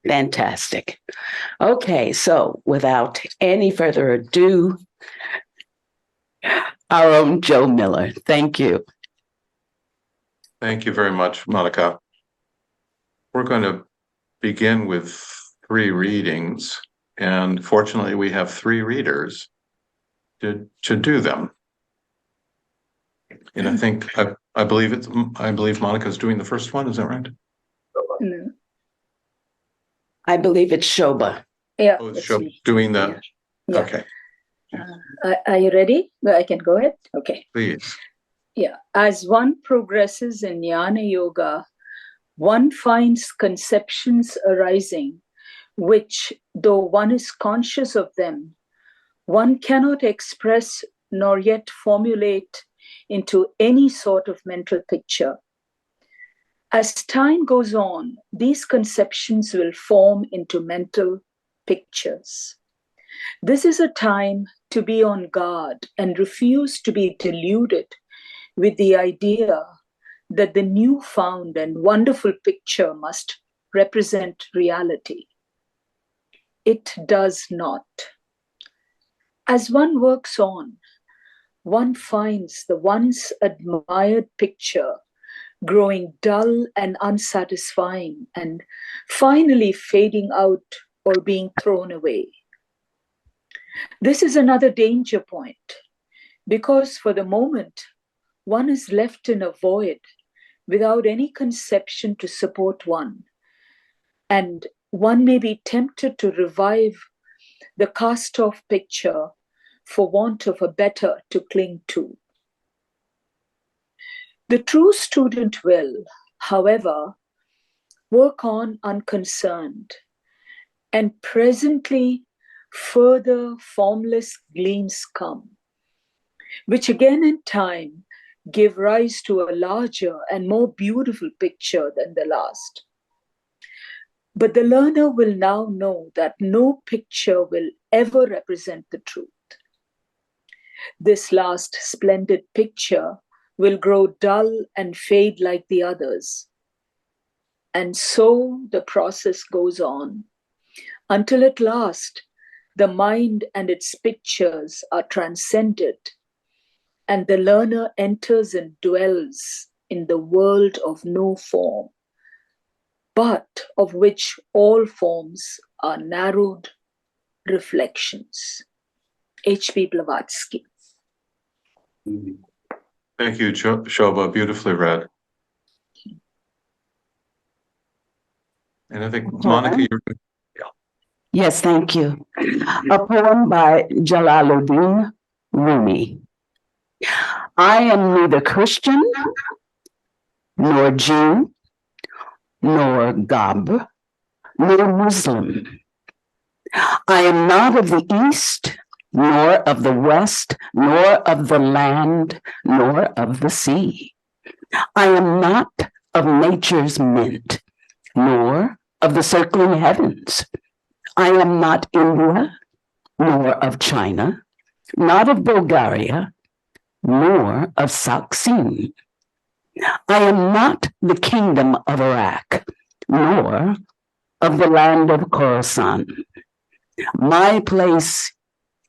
Fantastic. Okay, so without any further ado, our own Joe Miller. Thank you. Thank you very much, Monica. We're going to begin with 3 readings, and fortunately we have 3 readers to do them. And I believe Monica's doing the first one, is that right? No. I believe it's Shobha. Yeah. Oh, Shobha doing that. Yeah. Okay. Are you ready? I can go ahead. Okay. Please. Yeah. As one progresses in Jnana Yoga, one finds conceptions arising, which, though one is conscious of them, one cannot express nor yet formulate into any sort of mental picture. As time goes on, these conceptions will form into mental pictures. This is a time to be on guard and refuse to be deluded with the idea that the newfound and wonderful picture must represent reality. It does not. As one works on, one finds the once admired picture growing dull and unsatisfying and finally fading out or being thrown away. This is another danger point because for the moment, one is left in a void without any conception to support one, and one may be tempted to revive the cast-off picture for want of a better to cling to. The true student will, however, work on unconcerned, and presently further formless gleams come, which again in time give rise to a larger and more beautiful picture than the last. But the learner will now know that no picture will ever represent the truth. This last splendid picture will grow dull and fade like the others. And so the process goes on until at last the mind and its pictures are transcended and the learner enters and dwells in the world of no form, but of which all forms are narrowed reflections. H.P. Blavatsky. Thank you, Shobha. Beautifully read. And I think, Monica, you're good. Yes, thank you. A poem by Jalaluddin Rumi. I am neither Christian, nor Jew, nor Gab, nor Muslim. I am not of the East, nor of the West, nor of the land, nor of the sea. I am not of nature's mint, nor of the circling heavens. I am not India, nor of China, not of Bulgaria, nor of Saksin. I am not the kingdom of Iraq, nor of the land of Khorasan. My place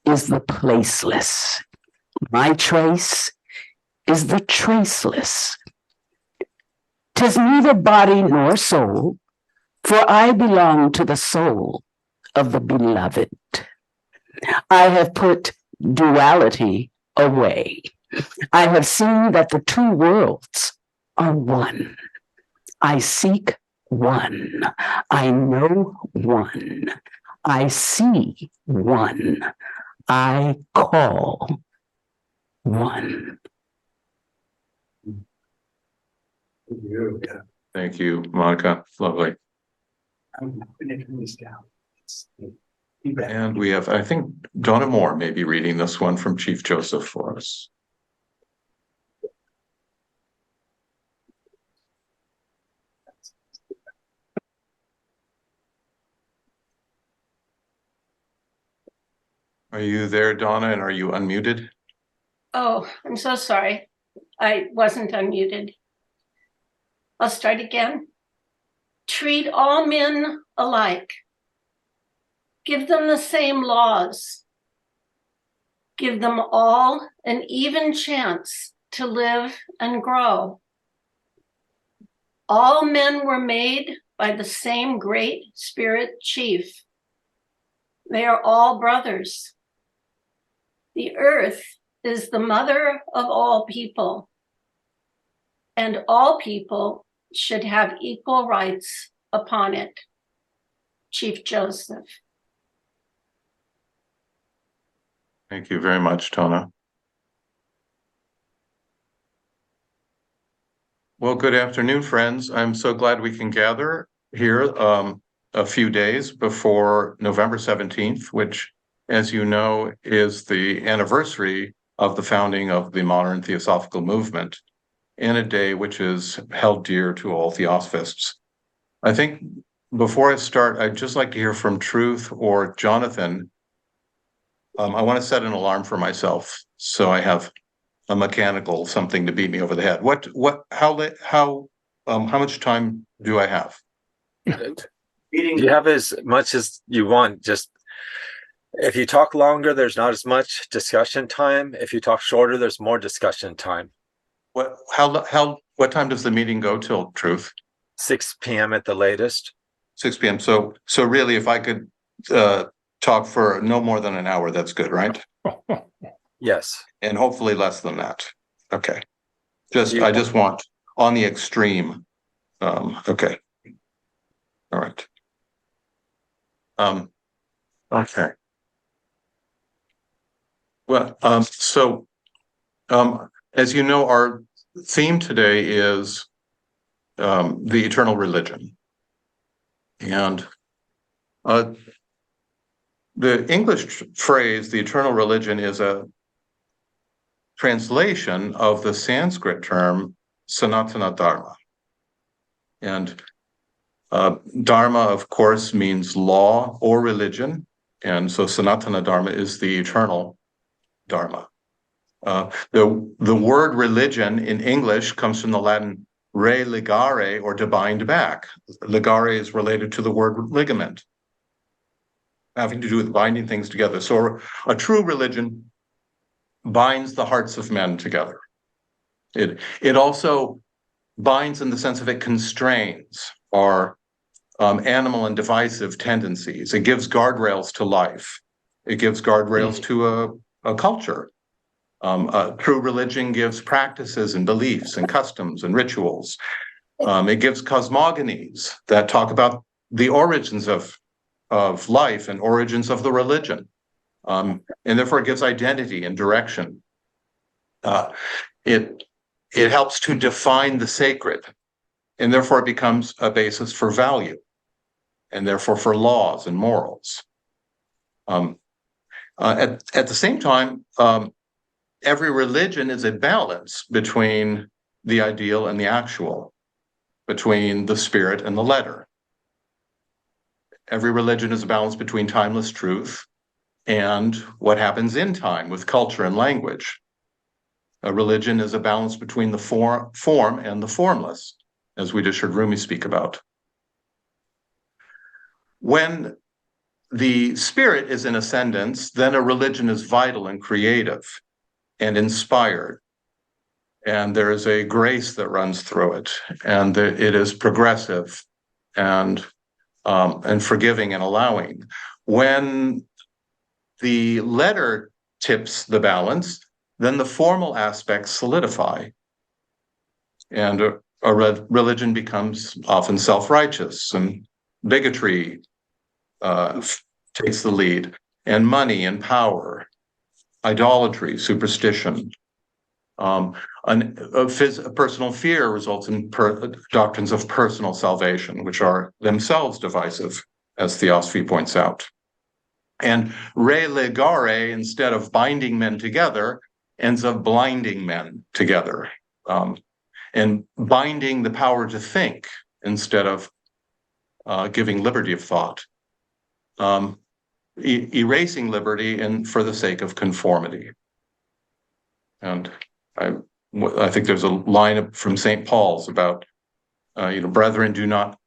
is the placeless. My trace is the traceless. 'Tis neither body nor soul, for I belong to the soul of the beloved. I have put duality away. I have seen that the two worlds are one. I seek one. I know one. I see one. I call one. Thank you, Monica. Lovely. And we have, I think, Donna Moore may be reading this one from Chief Joseph for us. Are you there, Donna, and are you unmuted? Oh, I'm so sorry. I wasn't unmuted. I'll start again. Treat all men alike. Give them the same laws. Give them all an even chance to live and grow. All men were made by the same great spirit chief. They are all brothers. The earth is the mother of all people, and all people should have equal rights upon it. Chief Joseph. Thank you very much, Tona. Well, good afternoon, friends. I'm so glad we can gather here a few days before November 17th, which, as you know, is the anniversary of the founding of the modern Theosophical movement, and a day which is held dear to all Theosophists. I think before I start, I'd just like to hear from Truth or Jonathan. I want to set an alarm for myself, so I have a mechanical something to beat me over the head. How much time do I have? You have as much as you want. Just if you talk longer, there's not as much discussion time. If you talk shorter, there's more discussion time. What time does the meeting go till, Truth? 6 p.m. at the latest. 6 p.m. So really, if I could talk for no more than an hour, that's good, right? Yes. And hopefully less than that. Okay. I just want on the extreme. Okay. All right. Okay. Well, as you know, our theme today is the eternal religion. And the English phrase, the eternal religion, is a translation of the Sanskrit term Sanatana Dharma. And Dharma, of course, means law or religion. And so Sanatana Dharma is the eternal Dharma. The word religion in English comes from the Latin religare, or to bind back. Ligare is related to the word ligament, having to do with binding things together. So a true religion binds the hearts of men together. It also binds in the sense of it constrains our animal and divisive tendencies. It gives guardrails to life. It gives guardrails to a culture. True religion gives practices and beliefs and customs and rituals. It gives cosmogonies that talk about the origins of life and origins of the religion. And therefore it gives identity and direction. It helps to define the sacred, and therefore it becomes a basis for value, and therefore for laws and morals. At the same time, every religion is a balance between the ideal and the actual, between the spirit and the letter. Every religion is a balance between timeless truth and what happens in time with culture and language. A religion is a balance between the form and the formless, as we just heard Rumi speak about. When the spirit is in ascendance, then a religion is vital and creative and inspired. And there is a grace that runs through it, and it is progressive and forgiving and allowing. When the letter tips the balance, then the formal aspects solidify, and a religion becomes often self-righteous, and bigotry takes the lead, and money and power, idolatry, superstition, personal fear results in doctrines of personal salvation, which are themselves divisive, as Theosophy points out. And religare, instead of binding men together, ends up blinding men together, and binding the power to think instead of giving liberty of thought, erasing liberty and for the sake of conformity. And I think there's a line from St. Paul's about, brethren, do not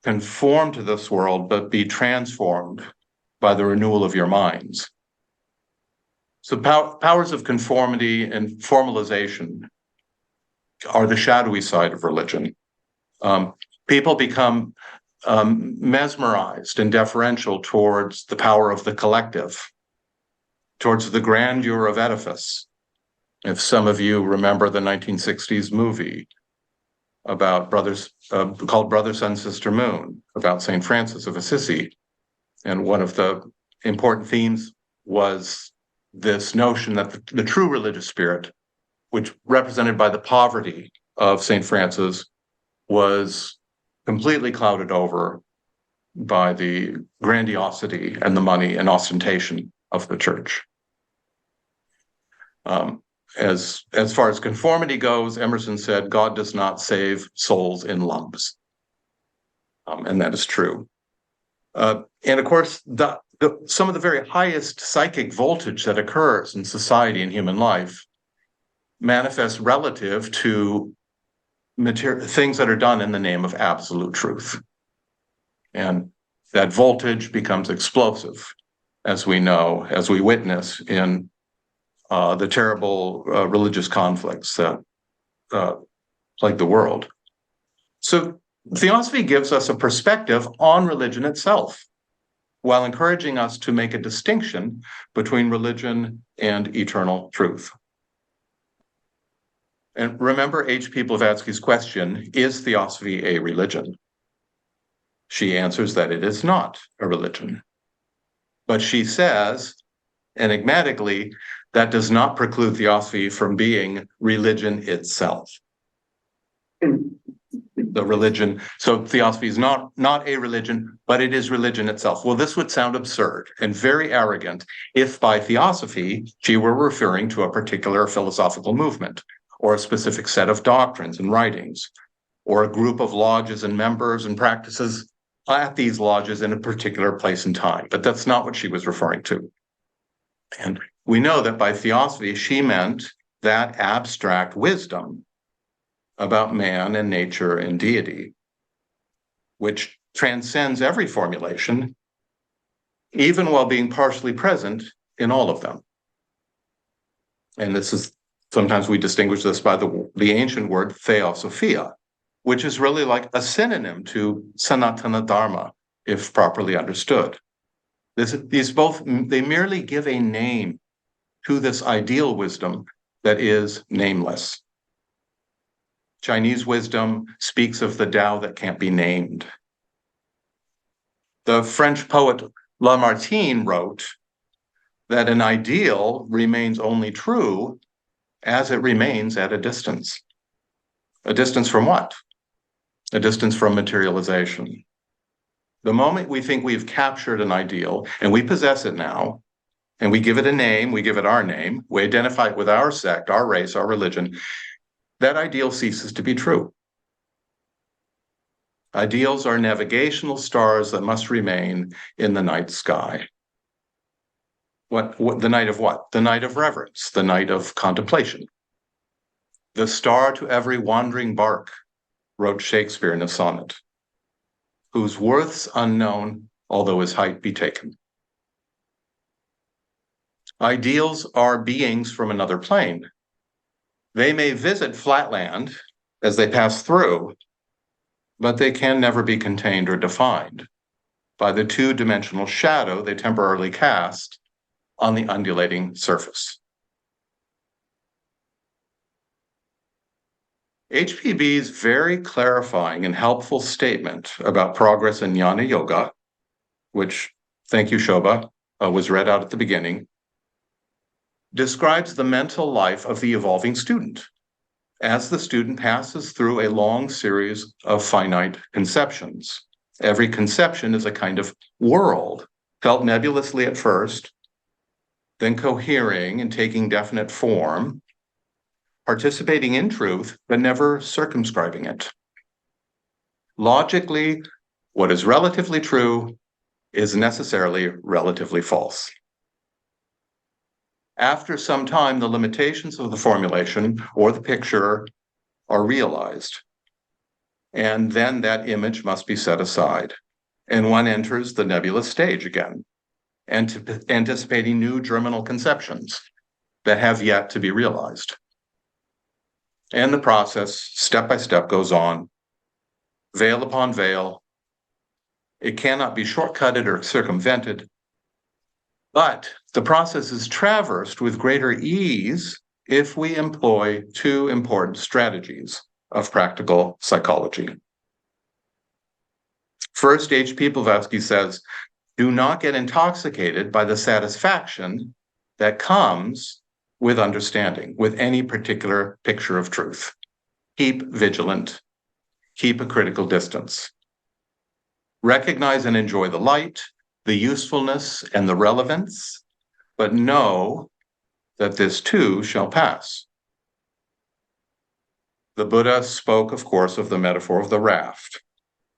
conform to this world, but be transformed by the renewal of your minds. So powers of conformity and formalization are the shadowy side of religion. People become mesmerized and deferential towards the power of the collective, towards the grandeur of edifice. If some of you remember the 1960s movie about called Brother, Sun, Sister, Moon, about St. Francis of Assisi. And one of the important themes was this notion that the true religious spirit, which represented by the poverty of St. Francis, was completely clouded over by the grandiosity and the money and ostentation of the church. As far as conformity goes, Emerson said, God does not save souls in lumps. And that is true. And of course, some of the very highest psychic voltage that occurs in society and human life manifests relative to things that are done in the name of absolute truth. And that voltage becomes explosive, as we know, as we witness in the terrible religious conflicts that plague the world. So Theosophy gives us a perspective on religion itself, while encouraging us to make a distinction between religion and eternal truth. And remember H.P. Blavatsky's question, is Theosophy a religion? She answers that it is not a religion. But she says, enigmatically, that does not preclude Theosophy from being religion itself. The religion, so Theosophy is not a religion, but it is religion itself. Well, this would sound absurd and very arrogant if by Theosophy she were referring to a particular philosophical movement, or a specific set of doctrines and writings, or a group of lodges and members and practices at these lodges in a particular place and time. But that's not what she was referring to. And we know that by Theosophy, she meant that abstract wisdom about man and nature and deity, which transcends every formulation, even while being partially present in all of them. And this is, sometimes we distinguish this by the ancient word theosophia, which is really like a synonym to Sanatana Dharma, if properly understood. These both, they merely give a name to this ideal wisdom that is nameless. Chinese wisdom speaks of the Tao that can't be named. The French poet Lamartine wrote that an ideal remains only true as it remains at a distance. A distance from what? A distance from materialization. The moment we think we've captured an ideal and we possess it now, and we give it a name, we give it our name, we identify it with our sect, our race, our religion, that ideal ceases to be true. Ideals are navigational stars that must remain in the night sky. What the night of what? The night of reverence, the night of contemplation. The star to every wandering bark, wrote Shakespeare in a sonnet, whose worth's unknown, although his height be taken. Ideals are beings from another plane. They may visit flatland as they pass through, but they can never be contained or defined by the two-dimensional shadow they temporarily cast on the undulating surface. HPB's very clarifying and helpful statement about progress in Jnana Yoga, which, thank you, Shobha, was read out at the beginning, describes the mental life of the evolving student as the student passes through a long series of finite conceptions. Every conception is a kind of world, felt nebulously at first, then cohering and taking definite form, participating in truth, but never circumscribing it. Logically, what is relatively true is necessarily relatively false. After some time, the limitations of the formulation or the picture are realized. And then that image must be set aside. And one enters the nebulous stage again, anticipating new germinal conceptions that have yet to be realized. And the process, step by step, goes on, veil upon veil. It cannot be shortcutted or circumvented, but the process is traversed with greater ease if we employ two important strategies of practical psychology. First, H.P. Blavatsky says, do not get intoxicated by the satisfaction that comes with understanding, with any particular picture of truth. Keep vigilant, keep a critical distance. Recognize and enjoy the light, the usefulness, and the relevance, but know that this too shall pass. The Buddha spoke, of course, of the metaphor of the raft,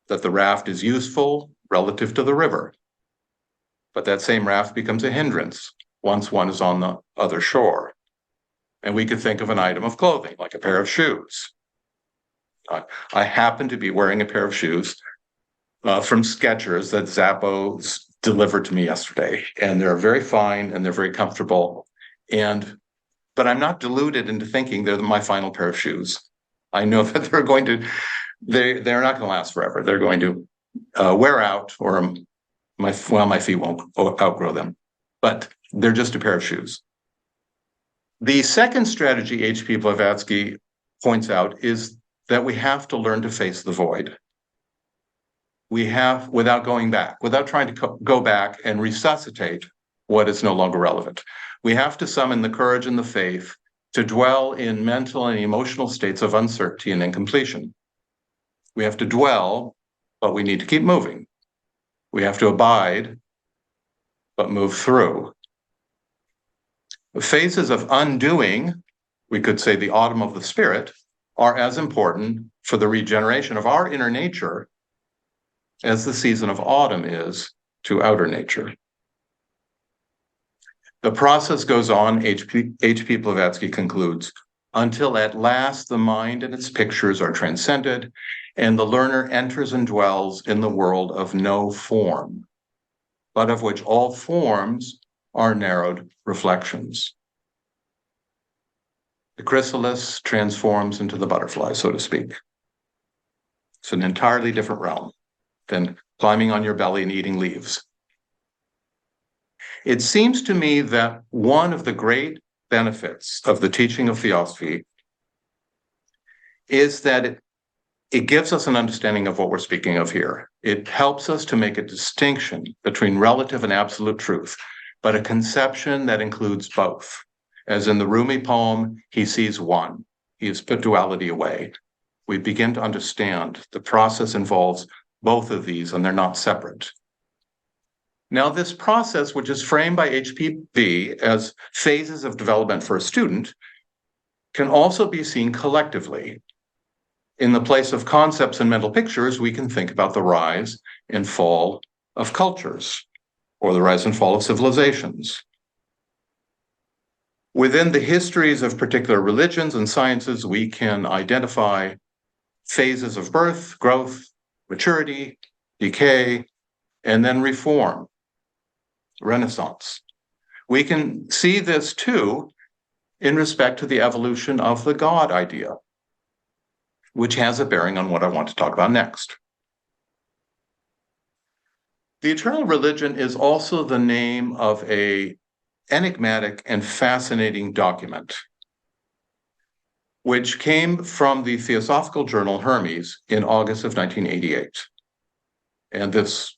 that the raft is useful relative to the river, but that same raft becomes a hindrance once one is on the other shore. And we could think of an item of clothing, like a pair of shoes. I happen to be wearing a pair of shoes from Skechers that Zappos delivered to me yesterday, and they're very fine and they're very comfortable. But I'm not deluded into thinking they're my final pair of shoes. I know that they're not going to last forever. They're going to wear out, or my feet won't outgrow them. But they're just a pair of shoes. The second strategy H.P. Blavatsky points out is that we have to learn to face the void. We have, without going back, without trying to go back and resuscitate what is no longer relevant. We have to summon the courage and the faith to dwell in mental and emotional states of uncertainty and incompletion. We have to dwell, but we need to keep moving. We have to abide, but move through. The phases of undoing, we could say the autumn of the spirit, are as important for the regeneration of our inner nature as the season of autumn is to outer nature. The process goes on, H.P. Blavatsky concludes, until at last the mind and its pictures are transcended, and the learner enters and dwells in the world of no form, but of which all forms are narrowed reflections. The chrysalis transforms into the butterfly, so to speak. It's an entirely different realm than climbing on your belly and eating leaves. It seems to me that one of the great benefits of the teaching of theosophy is that it gives us an understanding of what we're speaking of here. It helps us to make a distinction between relative and absolute truth, but a conception that includes both. As in the Rumi poem, he sees one. He has put duality away. We begin to understand the process involves both of these, and they're not separate. Now, this process, which is framed by HPB as phases of development for a student, can also be seen collectively. In the place of concepts and mental pictures, we can think about the rise and fall of cultures, or the rise and fall of civilizations. Within the histories of particular religions and sciences, we can identify phases of birth, growth, maturity, decay, and then reform, Renaissance. We can see this too in respect to the evolution of the God idea, which has a bearing on what I want to talk about next. The eternal religion is also the name of an enigmatic and fascinating document, which came from the Theosophical Journal Hermes in August of 1988. And this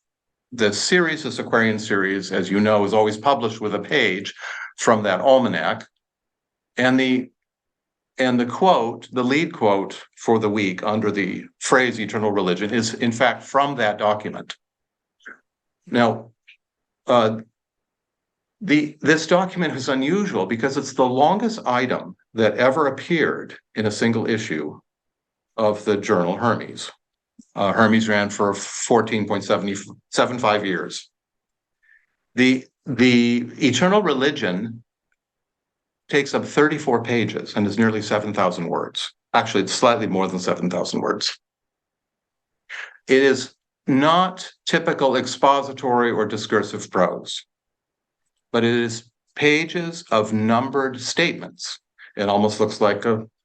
series, this Aquarian series, as you know, is always published with a page from that almanac. And the quote, the lead quote for the week under the phrase eternal religion is in fact from that document. Now, this document is unusual because it's the longest item that ever appeared in a single issue of the journal Hermes. Hermes ran for 14.75 years. The eternal religion takes up 34 pages and is nearly 7,000 words. Actually, it's slightly more than 7,000 words. It is not typical expository or discursive prose, but it is pages of numbered statements. It almost looks like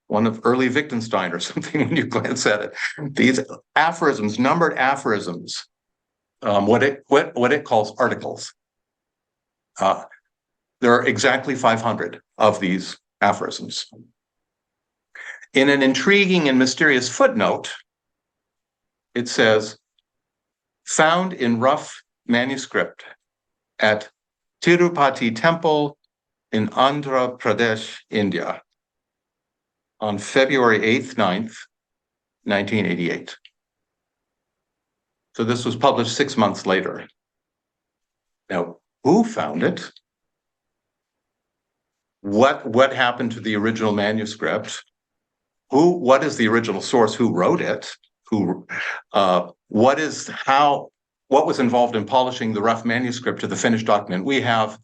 one of early Wittgenstein or something when you glance at it. These aphorisms, numbered aphorisms, what it calls articles. There are exactly 500 of these aphorisms. In an intriguing and mysterious footnote, it says, found in rough manuscript at Tirupati Temple in Andhra Pradesh, India, on February 8th, 9th, 1988. So this was published 6 months later. Now, who found it? What happened to the original manuscript? What is the original source? Who wrote it? What was involved in polishing the rough manuscript to the finished document? We have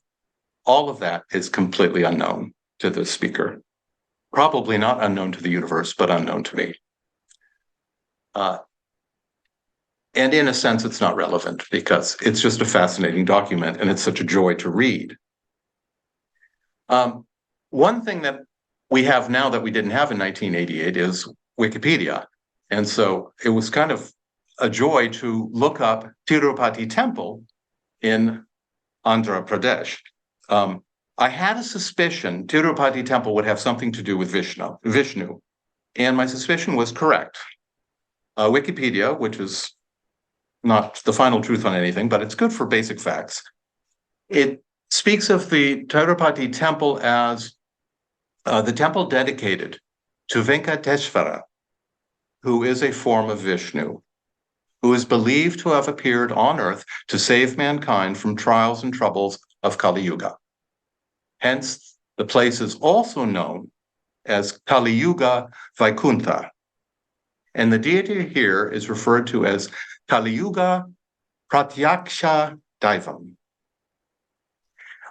all of that is completely unknown to the speaker. Probably not unknown to the universe, but unknown to me. And in a sense, it's not relevant because it's just a fascinating document and it's such a joy to read. One thing that we have now that we didn't have in 1988 is Wikipedia. And so it was kind of a joy to look up Tirupati Temple in Andhra Pradesh. I had a suspicion Tirupati Temple would have something to do with Vishnu, and my suspicion was correct. Wikipedia, which is not the final truth on anything, but it's good for basic facts. It speaks of the Tirupati Temple as the temple dedicated to Venkateshvara, who is a form of Vishnu, who is believed to have appeared on earth to save mankind from trials and troubles of Kali Yuga. Hence, the place is also known as Kali Yuga Vaikuntha. And the deity here is referred to as Kali Yuga Pratyaksha Daivam.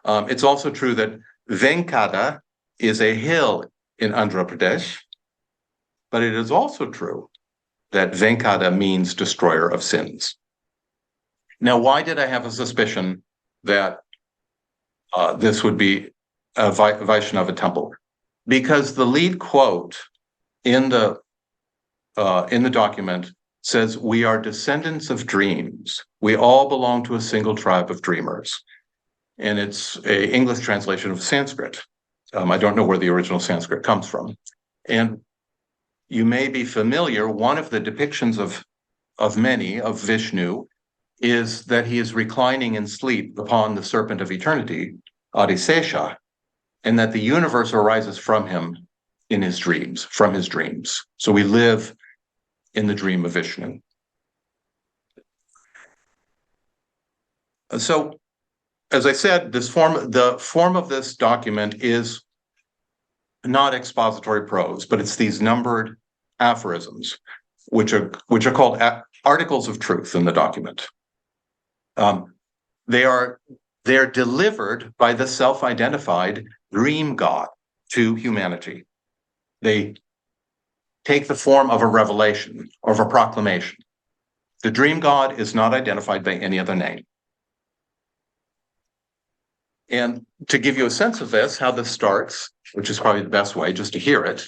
It's also true that Venkata is a hill in Andhra Pradesh, but it is also true that Venkata means destroyer of sins. Now, why did I have a suspicion that this would be a Vaishnava temple? Because the lead quote in the document says, "We are descendants of dreams. We all belong to a single tribe of dreamers." And it's an English translation of Sanskrit. I don't know where the original Sanskrit comes from. And you may be familiar, one of the depictions of many of Vishnu is that he is reclining in sleep upon the serpent of eternity, Adisesha, and that the universe arises from him in his dreams, from his dreams. So we live in the dream of Vishnu. So, as I said, the form of this document is not expository prose, but it's these numbered aphorisms, which are called articles of truth in the document. They're delivered by the self-identified dream god to humanity. They take the form of a revelation or of a proclamation. The dream god is not identified by any other name. And to give you a sense of this, how this starts, which is probably the best way just to hear it,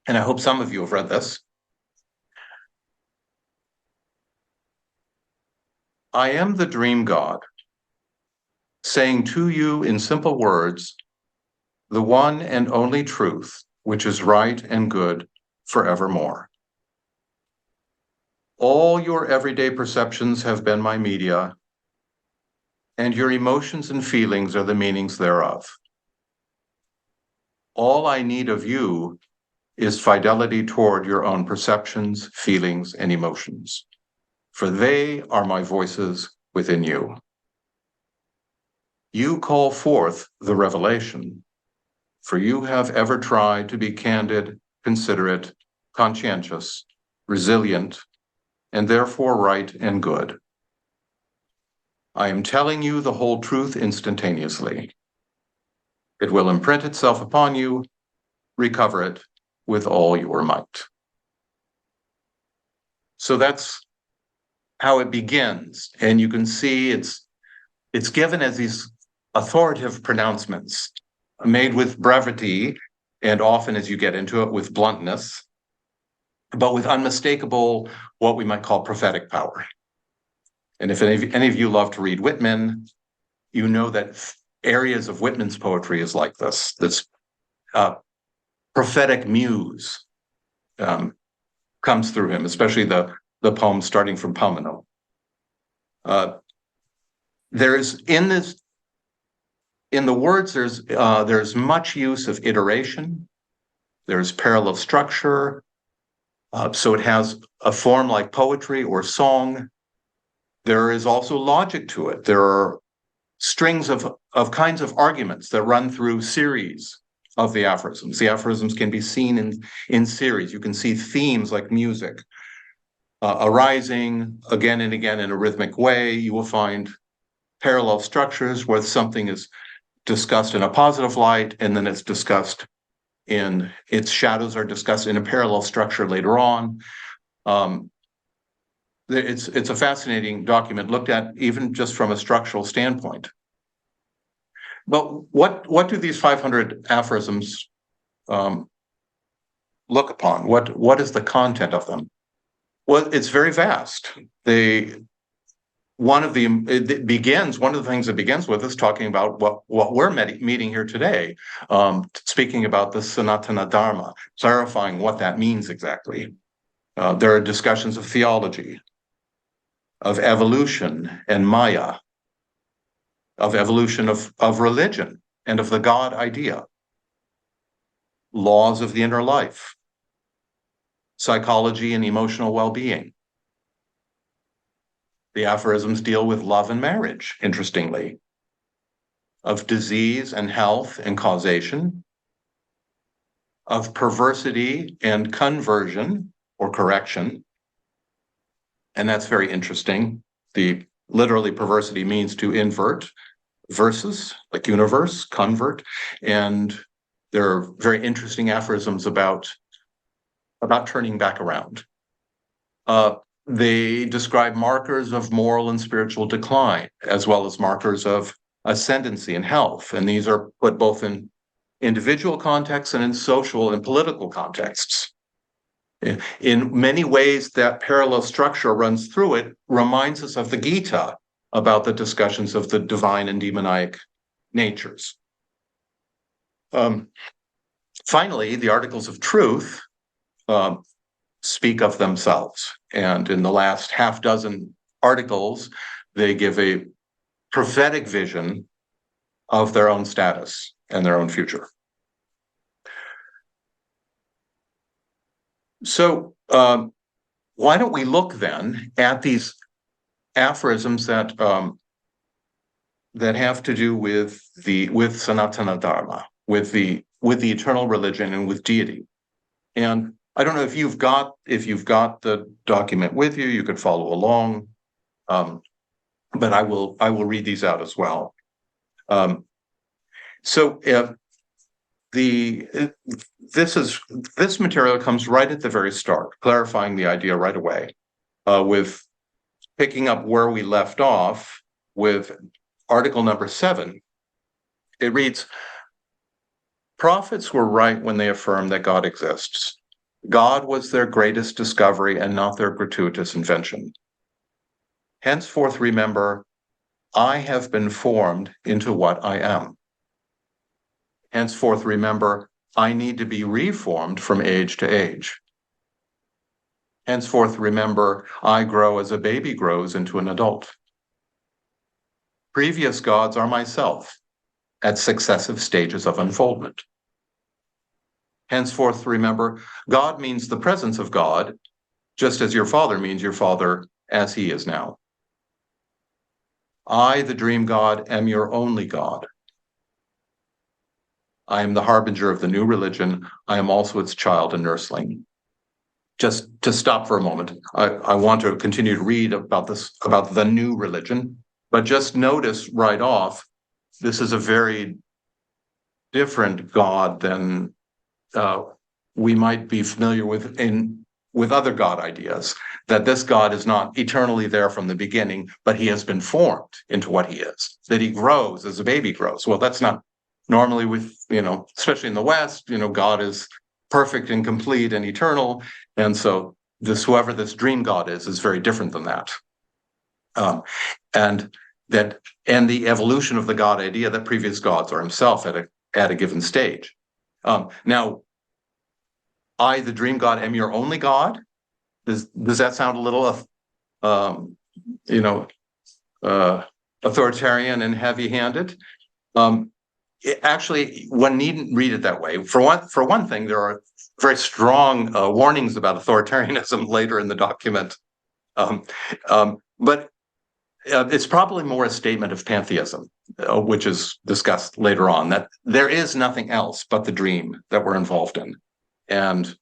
and I hope some of you have read this. I am the dream god, saying to you in simple words, the one and only truth, which is right and good forevermore. All your everyday perceptions have been my media, and your emotions and feelings are the meanings thereof. All I need of you is fidelity toward your own perceptions, feelings, and emotions, for they are my voices within you. You call forth the revelation, for you have ever tried to be candid, considerate, conscientious, resilient, and therefore right and good. I am telling you the whole truth instantaneously. It will imprint itself upon you, recover it with all your might. So that's how it begins. And you can see it's given as these authoritative pronouncements made with brevity, and often as you get into it with bluntness, but with unmistakable, what we might call prophetic power. And if any of you love to read Whitman, you know that areas of Whitman's poetry is like this prophetic muse comes through him, especially the poem starting from Pomino. There's in the words, there's much use of iteration. There's parallel structure. So it has a form like poetry or song. There is also logic to it. There are strings of kinds of arguments that run through series of the aphorisms. The aphorisms can be seen in series. You can see themes like music arising again and again in a rhythmic way. You will find parallel structures where something is discussed in a positive light, and then it's discussed in its shadows are discussed in a parallel structure later on. It's a fascinating document looked at even just from a structural standpoint. But what do these 500 aphorisms look upon? What is the content of them? Well, it's very vast. One of the things it begins with is talking about what we're meeting here today, speaking about the Sanatana Dharma, clarifying what that means exactly. There are discussions of theology, of evolution and Maya, of evolution of religion and of the God idea, laws of the inner life, psychology and emotional well-being. The aphorisms deal with love and marriage, interestingly, of disease and health and causation, of perversity and conversion or correction. And that's very interesting. Literally perversity means to invert, versus like universe, convert. And there are very interesting aphorisms about turning back around. They describe markers of moral and spiritual decline, as well as markers of ascendancy and health. And these are put both in individual contexts and in social and political contexts. In many ways, that parallel structure runs through it, reminds us of the Gita about the discussions of the divine and demonic natures. Finally, the Articles of Truth speak of themselves. And in the last half dozen articles, they give a prophetic vision of their own status and their own future. So why don't we look then at these aphorisms that have to do with Sanatana Dharma, with the eternal religion and with deity. And I don't know if you've got the document with you, you could follow along, but I will read these out as well. This material comes right at the very start, clarifying the idea right away, with picking up where we left off with article number 7. It reads, "Prophets were right when they affirmed that God exists. God was their greatest discovery and not their gratuitous invention. Henceforth remember, I have been formed into what I am. Henceforth remember, I need to be reformed from age to age. Henceforth remember, I grow as a baby grows into an adult. Previous gods are myself at successive stages of unfoldment. Henceforth remember, God means the presence of God, just as your father means your father as he is now. I, the dream God, am your only God. I am the harbinger of the new religion. I am also its child and nursling." Just to stop for a moment, I want to continue to read about the new religion, but just notice right off, this is a very different God than we might be familiar with other God ideas. that this God is not eternally there from the beginning, but he has been formed into what he is, that he grows as a baby grows. Well, that's not normally with, especially in the West, God is perfect and complete and eternal. And so whoever this dream God is very different than that. And the evolution of the God idea that previous gods are himself at a given stage. Now, I, the dream God, am your only God. Does that sound a little, authoritarian and heavy-handed? Actually, one needn't read it that way. For one thing, there are very strong warnings about authoritarianism later in the document, but it's probably more a statement of pantheism, which is discussed later on, that there is nothing else but the dream that we're involved in. And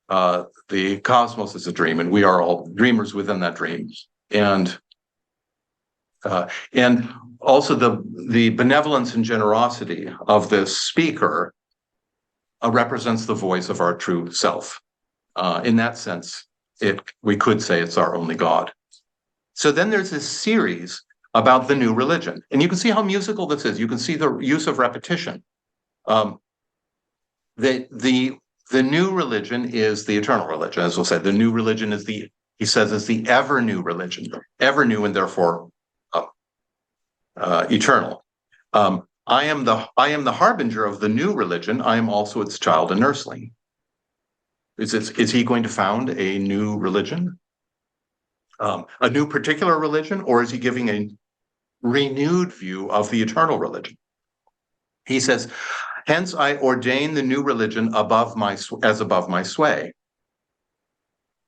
the cosmos is a dream, and we are all dreamers within that dream. And also the benevolence and generosity of this speaker represents the voice of our true self. In that sense, we could say it's our only God. So then there's this series about the new religion, and you can see how musical this is. You can see the use of repetition. The new religion is the eternal religion, as we'll say. The new religion is the ever new religion, ever new and therefore eternal. I am the harbinger of the new religion. I am also its child and nursling. Is he going to found a new religion? A new particular religion, or is he giving a renewed view of the eternal religion? He says, hence I ordain the new religion above my sway.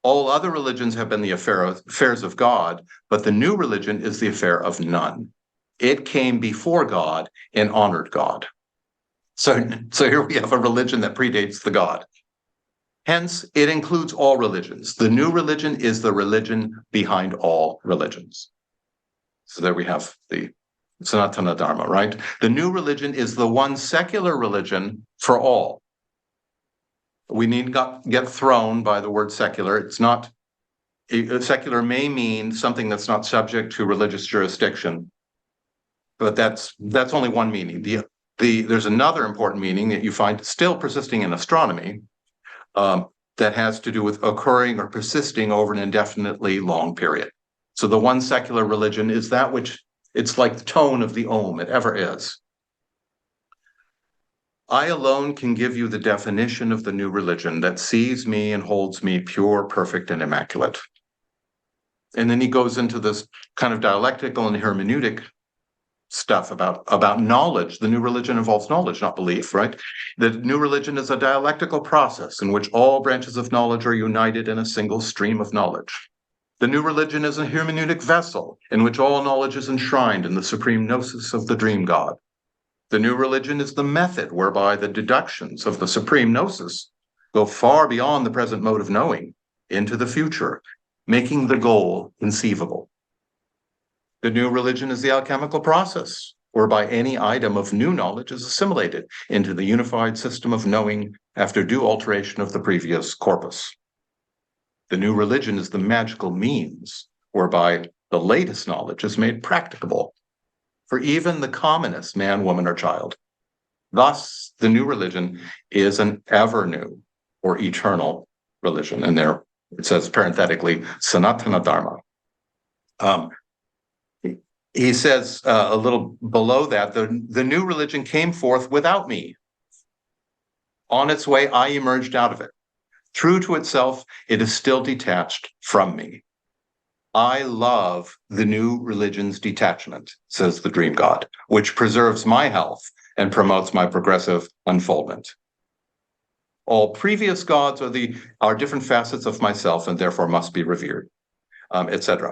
All other religions have been the affairs of God, but the new religion is the affair of none. It came before God and honored God. So here we have a religion that predates the God. Hence, it includes all religions. The new religion is the religion behind all religions. So there we have the Sanatana Dharma, right? The new religion is the one secular religion for all. We need not get thrown by the word secular. It's not, secular may mean something that's not subject to religious jurisdiction, but that's only one meaning. There's another important meaning that you find still persisting in astronomy, that has to do with occurring or persisting over an indefinitely long period. So the one secular religion is that which, it's like the tone of the Om, it ever is. I alone can give you the definition of the new religion that sees me and holds me pure, perfect, and immaculate. And then he goes into this kind of dialectical and hermeneutic stuff about knowledge. The new religion involves knowledge, not belief, right? The new religion is a dialectical process in which all branches of knowledge are united in a single stream of knowledge. The new religion is a hermeneutic vessel in which all knowledge is enshrined in the supreme gnosis of the dream God. The new religion is the method whereby the deductions of the supreme gnosis go far beyond the present mode of knowing into the future, making the goal conceivable. The new religion is the alchemical process whereby any item of new knowledge is assimilated into the unified system of knowing after due alteration of the previous corpus. The new religion is the magical means whereby the latest knowledge is made practicable for even the commonest man, woman, or child. Thus, the new religion is an ever new or eternal religion. And there it says parenthetically, Sanatana Dharma. He says a little below that, the new religion came forth without me. On its way, I emerged out of it. True to itself, it is still detached from me. I love the new religion's detachment, says the dream God, which preserves my health and promotes my progressive unfoldment. All previous gods are different facets of myself and therefore must be revered, etc.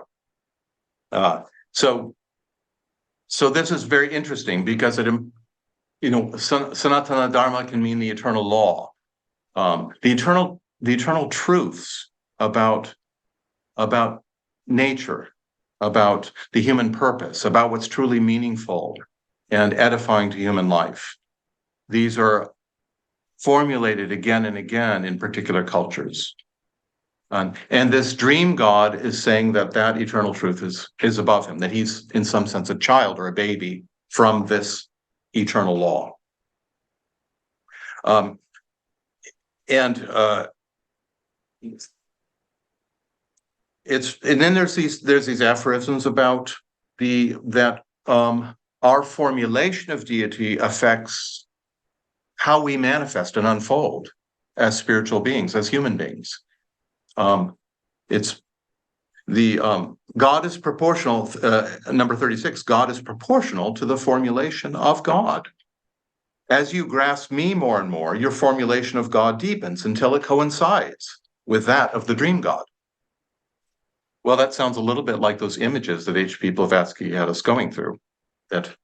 So this is very interesting because Sanatana Dharma can mean the eternal law, the eternal truths about nature, about the human purpose, about what's truly meaningful and edifying to human life. These are formulated again and again in particular cultures. And this dream God is saying that that eternal truth is above him, that he's in some sense a child or a baby from this eternal law. And then there's these aphorisms about that our formulation of deity affects how we manifest and unfold as spiritual beings, as human beings. It's the God is proportional. Number 36. God is proportional to the formulation of God. As you grasp me more and more, your formulation of God deepens until it coincides with that of the dream God. Well, that sounds a little bit like those images that H.P. Blavatsky had us going through, that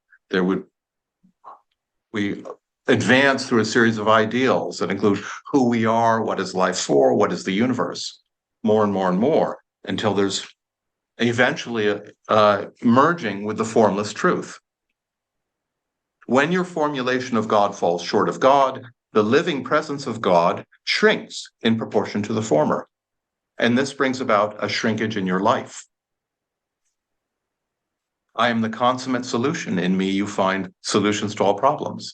we advance through a series of ideals that include who we are, what is life for, what is the universe, more and more and more, until there's eventually a merging with the formless truth. When your formulation of God falls short of God, the living presence of God shrinks in proportion to the former. And this brings about a shrinkage in your life. I am the consummate solution. In me, you find solutions to all problems.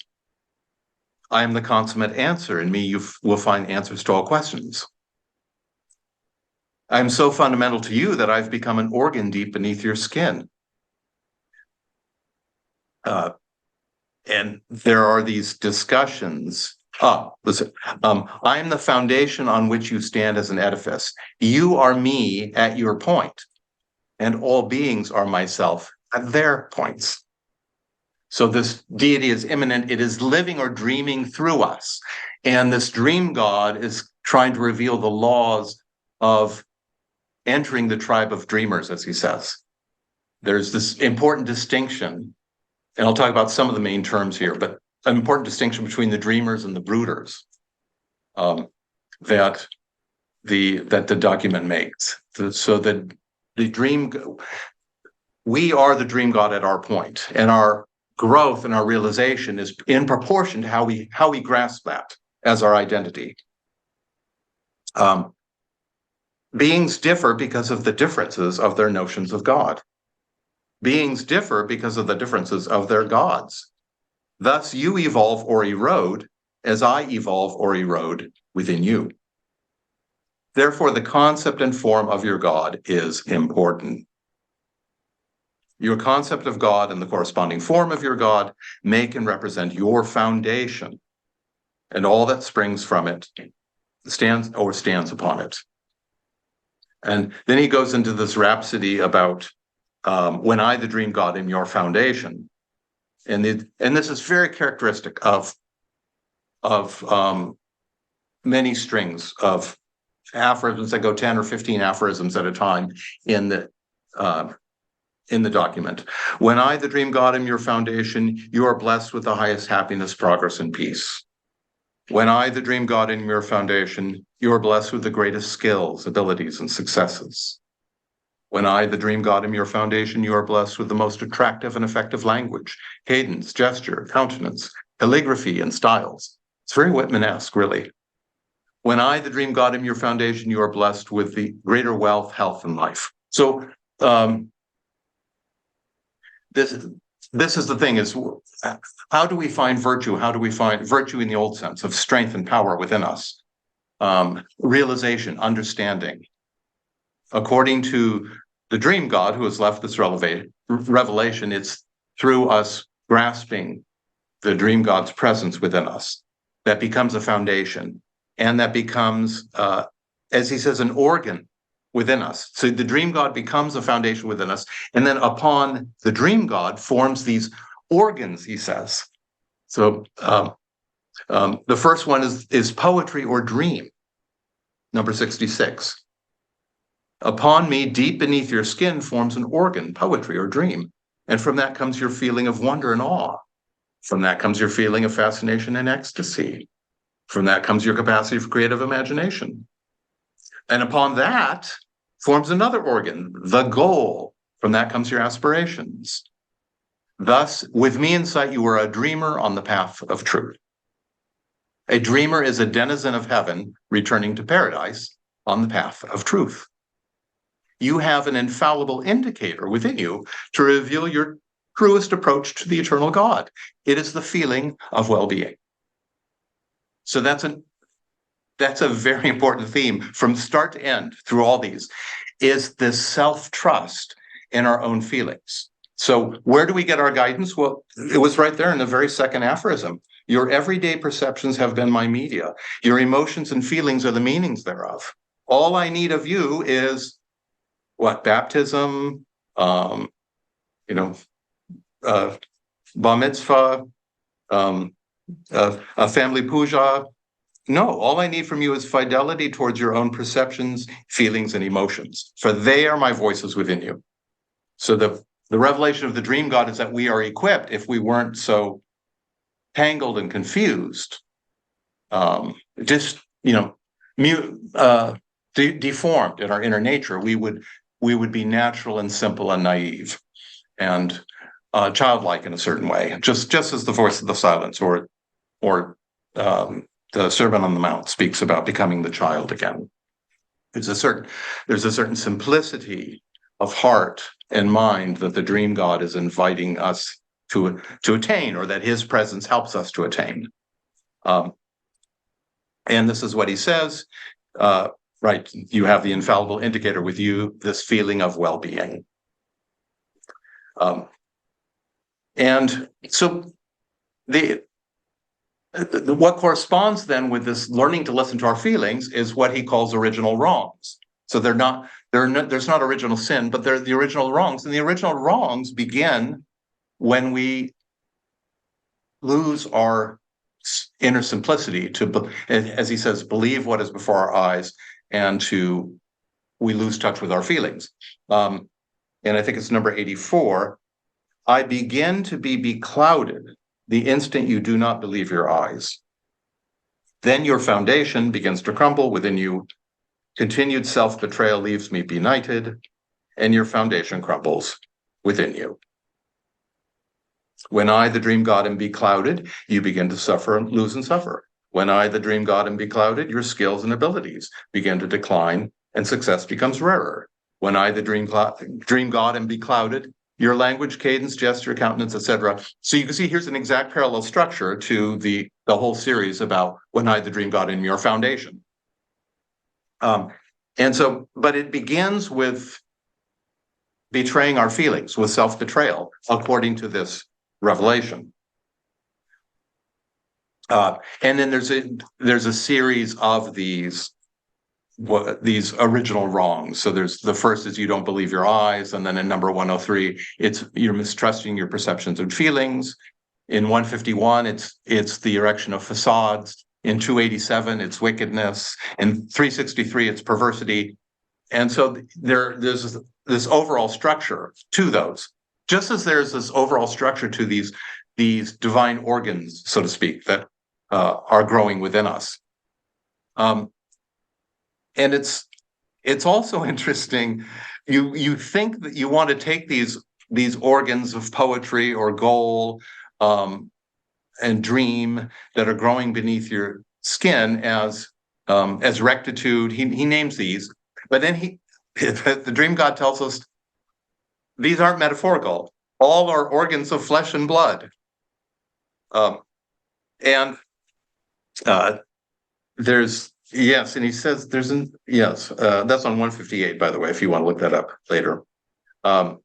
I am the consummate answer. In me, you will find answers to all questions. I am so fundamental to you that I've become an organ deep beneath your skin. And there are these discussions. Listen, I am the foundation on which you stand as an edifice. You are me at your point, and all beings are myself at their points. So this deity is immanent. It is living or dreaming through us. And this dream God is trying to reveal the laws of entering the tribe of dreamers, as he says. There's this important distinction, and I'll talk about some of the main terms here, but an important distinction between the dreamers and the brooders that the document makes. So that we are the dream God at our point, and our growth and our realization is in proportion to how we grasp that as our identity. Beings differ because of the differences of their notions of God. Beings differ because of the differences of their gods. Thus, you evolve or erode as I evolve or erode within you. Therefore, the concept and form of your God is important. Your concept of God and the corresponding form of your God make and represent your foundation, and all that springs from it stands upon it. And then he goes into this rhapsody about when I, the dream God, am your foundation. And this is very characteristic of many strings of aphorisms that go 10 or 15 aphorisms at a time in the document. When I, the dream God, am your foundation, you are blessed with the highest happiness, progress, and peace. When I, the dream God, am your foundation, you are blessed with the greatest skills, abilities, and successes. When I, the dream God, am your foundation, you are blessed with the most attractive and effective language, cadence, gesture, countenance, calligraphy, and styles. It's very Whitman-esque, really. When I, the dream God, am your foundation, you are blessed with the greater wealth, health, and life. So this is the thing, is how do we find virtue? How do we find virtue in the old sense of strength and power within us? Realization, understanding. According to the dream God who has left this revelation, it's through us grasping the dream God's presence within us that becomes a foundation, and that becomes, as he says, an organ within us. So the dream God becomes a foundation within us, and then upon the dream God forms these organs, he says. So the first one is poetry or dream, number 66. Upon me, deep beneath your skin, forms an organ, poetry or dream. And from that comes your feeling of wonder and awe. From that comes your feeling of fascination and ecstasy. From that comes your capacity for creative imagination. And upon that forms another organ, the goal. From that comes your aspirations. Thus, with me in sight, you are a dreamer on the path of truth. A dreamer is a denizen of heaven returning to paradise, on the path of truth. You have an infallible indicator within you to reveal your truest approach to the eternal God. It is the feeling of well-being. So that's a very important theme from start to end through all these, is this self-trust in our own feelings. So where do we get our guidance? Well, it was right there in the very second aphorism. Your everyday perceptions have been my media. Your emotions and feelings are the meanings thereof. All I need of you is what? Baptism, bar mitzvah, a family puja. No, all I need from you is fidelity towards your own perceptions, feelings, and emotions, for they are my voices within you. So the revelation of the dream God is that we are equipped, if we weren't so tangled and confused, deformed in our inner nature, we would be natural and simple and naive and childlike in a certain way, just as the voice of the silence or the Sermon on the Mount speaks about becoming the child again. There's a certain simplicity of heart and mind that the dream God is inviting us to attain, or that his presence helps us to attain. And this is what he says, right? You have the infallible indicator with you, this feeling of well-being. And so what corresponds then with this learning to listen to our feelings is what he calls original wrongs. So there's not original sin, but they're the original wrongs. And the original wrongs begin when we lose our inner simplicity to, as he says, believe what is before our eyes, and we lose touch with our feelings. And I think it's number 84. I begin to be beclouded the instant you do not believe your eyes. Then your foundation begins to crumble within you. Continued self-betrayal leaves me benighted, and your foundation crumbles within you. When I, the dream God, am beclouded, you begin to suffer and lose and suffer. When I, the dream God, am beclouded, your skills and abilities begin to decline, and success becomes rarer. When I, the dream God, am beclouded, your language, cadence, gesture, countenance, etc. So you can see here's an exact parallel structure to the whole series about when I, the dream God, am your foundation. But it begins with betraying our feelings, with self-betrayal, according to this revelation. And then there's a series of these original wrongs. So there's the first is you don't believe your eyes, and then in number 103, it's you're mistrusting your perceptions and feelings. In 151, it's the erection of facades. In 287, it's wickedness. In 363, it's perversity. And so there's this overall structure to those, just as there's this overall structure to these divine organs, so to speak, that are growing within us. And it's also interesting. You think that you want to take these organs of poetry or goal and dream that are growing beneath your skin as rectitude. He names these, but then the dream God tells us these aren't metaphorical. All are organs of flesh and blood. Yes, and he says that's on 158, by the way, if you want to look that up later. And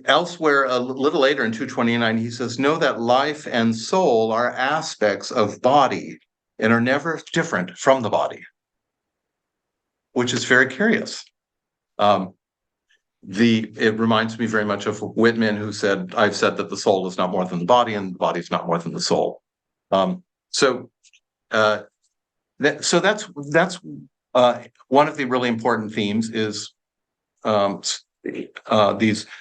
elsewhere, a little later in 229, he says, know that life and soul are aspects of body and are never different from the body, which is very curious. It reminds me very much of Whitman, who said, I've said that the soul is not more than the body and the body is not more than the soul. So that's one of the really important themes is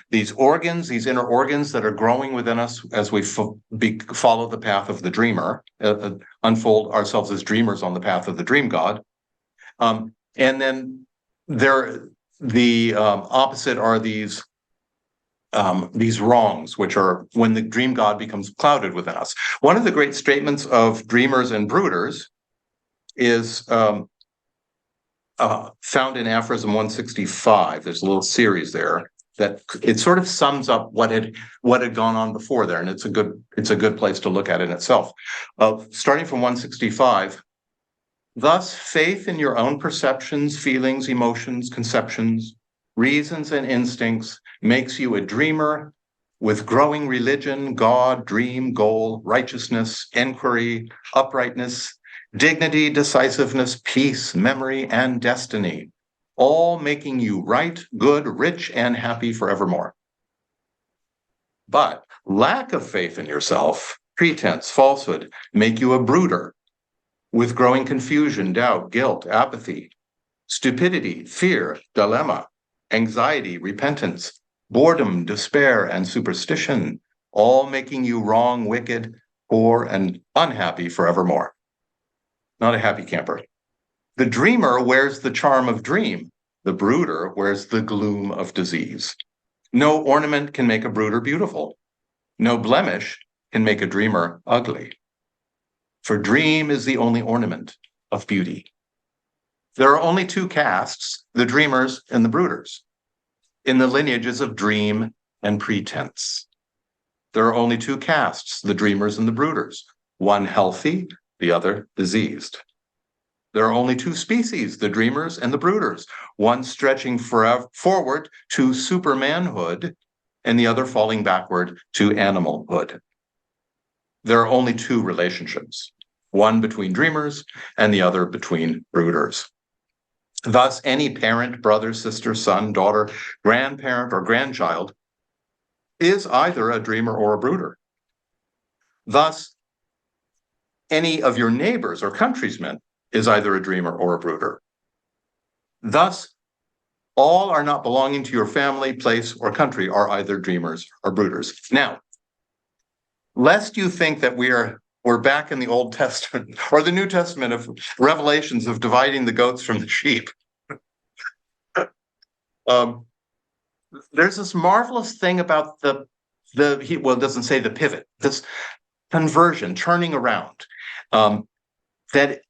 these organs, these inner organs that are growing within us as we follow the path of the dreamer, unfold ourselves as dreamers on the path of the dream God. And then the opposite are these these wrongs, which are when the dream god becomes clouded within us. One of the great statements of dreamers and brooders is found in Aphorism 165. There's a little series there that it sort of sums up what had gone on before there, and it's a good place to look at in itself. Starting from 165. Thus, faith in your own perceptions, feelings, emotions, conceptions, reasons, and instincts makes you a dreamer with growing religion, God, dream, goal, righteousness, inquiry, uprightness, dignity, decisiveness, peace, memory, and destiny, all making you right, good, rich, and happy forevermore. But lack of faith in yourself, pretense, falsehood, make you a brooder with growing confusion, doubt, guilt, apathy, stupidity, fear, dilemma, anxiety, repentance, boredom, despair, and superstition, all making you wrong, wicked, poor, and unhappy forevermore. Not a happy camper. The dreamer wears the charm of dream. The brooder wears the gloom of disease. No ornament can make a brooder beautiful. No blemish can make a dreamer ugly. For dream is the only ornament of beauty. There are only two castes, the dreamers and the brooders, in the lineages of dream and pretense. There are only two castes, the dreamers and the brooders, one healthy, the other diseased. There are only two species, the dreamers and the brooders, one stretching forward to supermanhood and the other falling backward to animalhood. There are only two relationships, one between dreamers and the other between brooders. Thus, any parent, brother, sister, son, daughter, grandparent, or grandchild is either a dreamer or a brooder. Thus, any of your neighbors or countrymen is either a dreamer or a brooder. Thus, all are not belonging to your family, place, or country are either dreamers or brooders. Now, lest you think that we're back in the Old Testament or the New Testament of revelations of dividing the goats from the sheep. There's this marvelous thing about it doesn't say the pivot, this conversion, turning around, that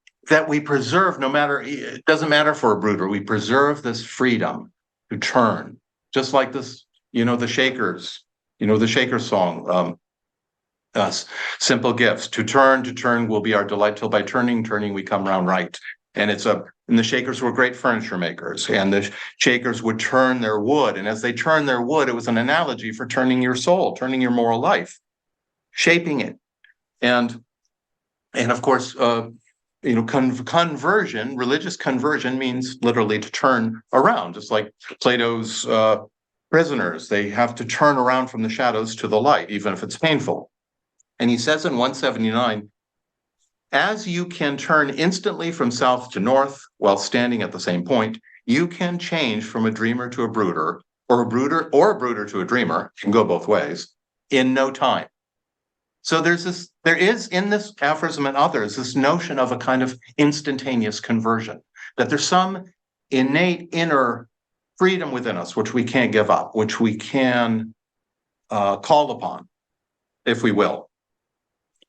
we preserve it doesn't matter for a brooder, we preserve this freedom to turn, just like this, the Shakers, the Shakers song, simple gifts, to turn will be our delight, till by turning we come round right. And the Shakers were great furniture makers, and the Shakers would turn their wood, and as they turned their wood, it was an analogy for turning your soul, turning your moral life, shaping it. And of course, conversion, religious conversion means literally to turn around, just like Plato's prisoners. They have to turn around from the shadows to the light, even if it's painful. And he says in 179, as you can turn instantly from south to north while standing at the same point, you can change from a dreamer to a brooder, or a brooder to a dreamer, it can go both ways, in no time. So there is in this aphorism and others, this notion of a kind of instantaneous conversion, that there's some innate inner freedom within us, which we can't give up, which we can call upon, if we will.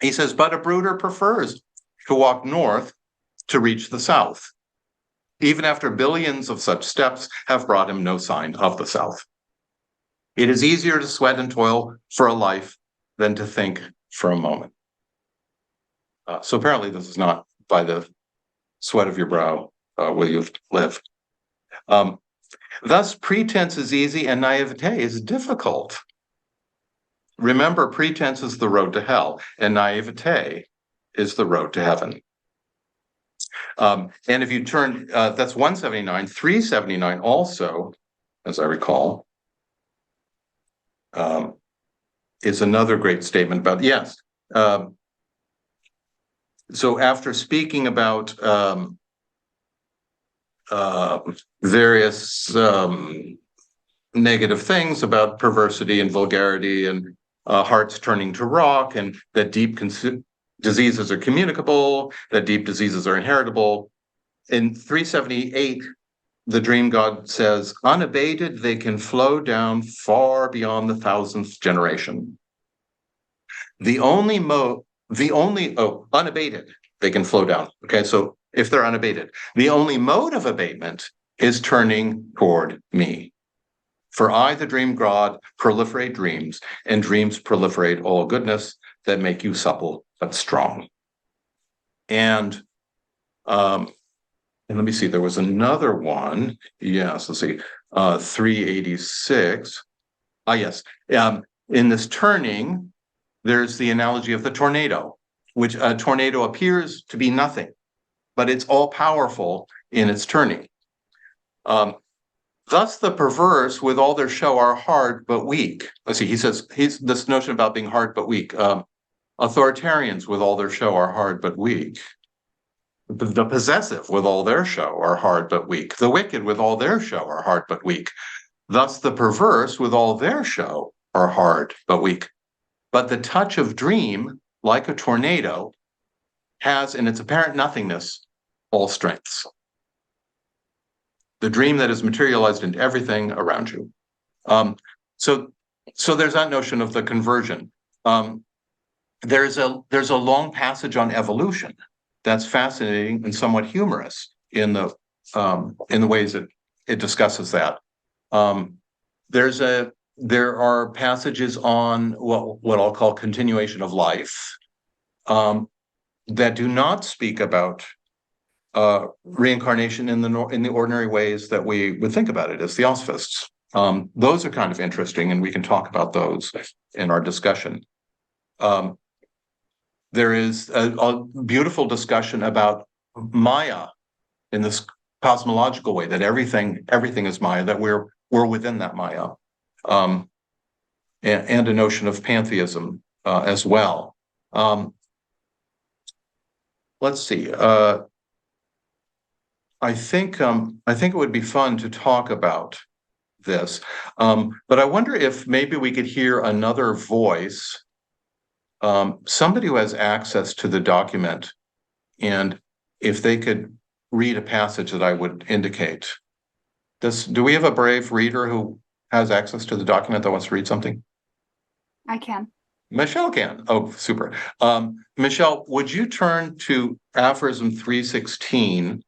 He says, but a brooder prefers to walk north to reach the south, even after billions of such steps have brought him no sign of the south. It is easier to sweat and toil for a life than to think for a moment. So apparently this is not by the sweat of your brow will you live. Thus, pretense is easy and naivete is difficult. Remember, pretense is the road to hell, and naivete is the road to heaven. And if you turn, that's 179, 379 also, as I recall, is another great statement about, yes. So after speaking about various negative things about perversity and vulgarity and hearts turning to rock, and that deep diseases are communicable, that deep diseases are inheritable. In 378, the dream god says, unabated, they can flow down far beyond the 1000th generation. Unabated, they can flow down. Okay, so if they're unabated, the only mode of abatement is turning toward me. For I, the dream god, proliferate dreams, and dreams proliferate all goodness that make you supple but strong. And let me see, there was another one. Yes, let's see, 386. Yes. In this turning, there's the analogy of the tornado, which a tornado appears to be nothing, but it's all powerful in its turning. Thus the perverse with all their show are hard but weak. Let's see, he says, this notion about being hard but weak. Authoritarians with all their show are hard but weak. The possessive with all their show are hard but weak. The wicked with all their show are hard but weak. Thus the perverse with all their show are hard but weak. But the touch of dream, like a tornado, has in its apparent nothingness all strengths. The dream that is materialized into everything around you. So there's that notion of the conversion. There's a long passage on evolution that's fascinating and somewhat humorous in the ways that it discusses that. There are passages on what I'll call continuation of life that do not speak about reincarnation in the ordinary ways that we would think about it as theosophists. Those are kind of interesting, and we can talk about those in our discussion. There is a beautiful discussion about Maya in this cosmological way, that everything is Maya, that we're within that Maya, and a notion of pantheism as well. Let's see. I think it would be fun to talk about this, but I wonder if maybe we could hear another voice, somebody who has access to the document, and if they could read a passage that I would indicate. Do we have a brave reader who has access to the document that wants to read something? I can. Michelle can. Oh, super. Michelle, would you turn to aphorism 316?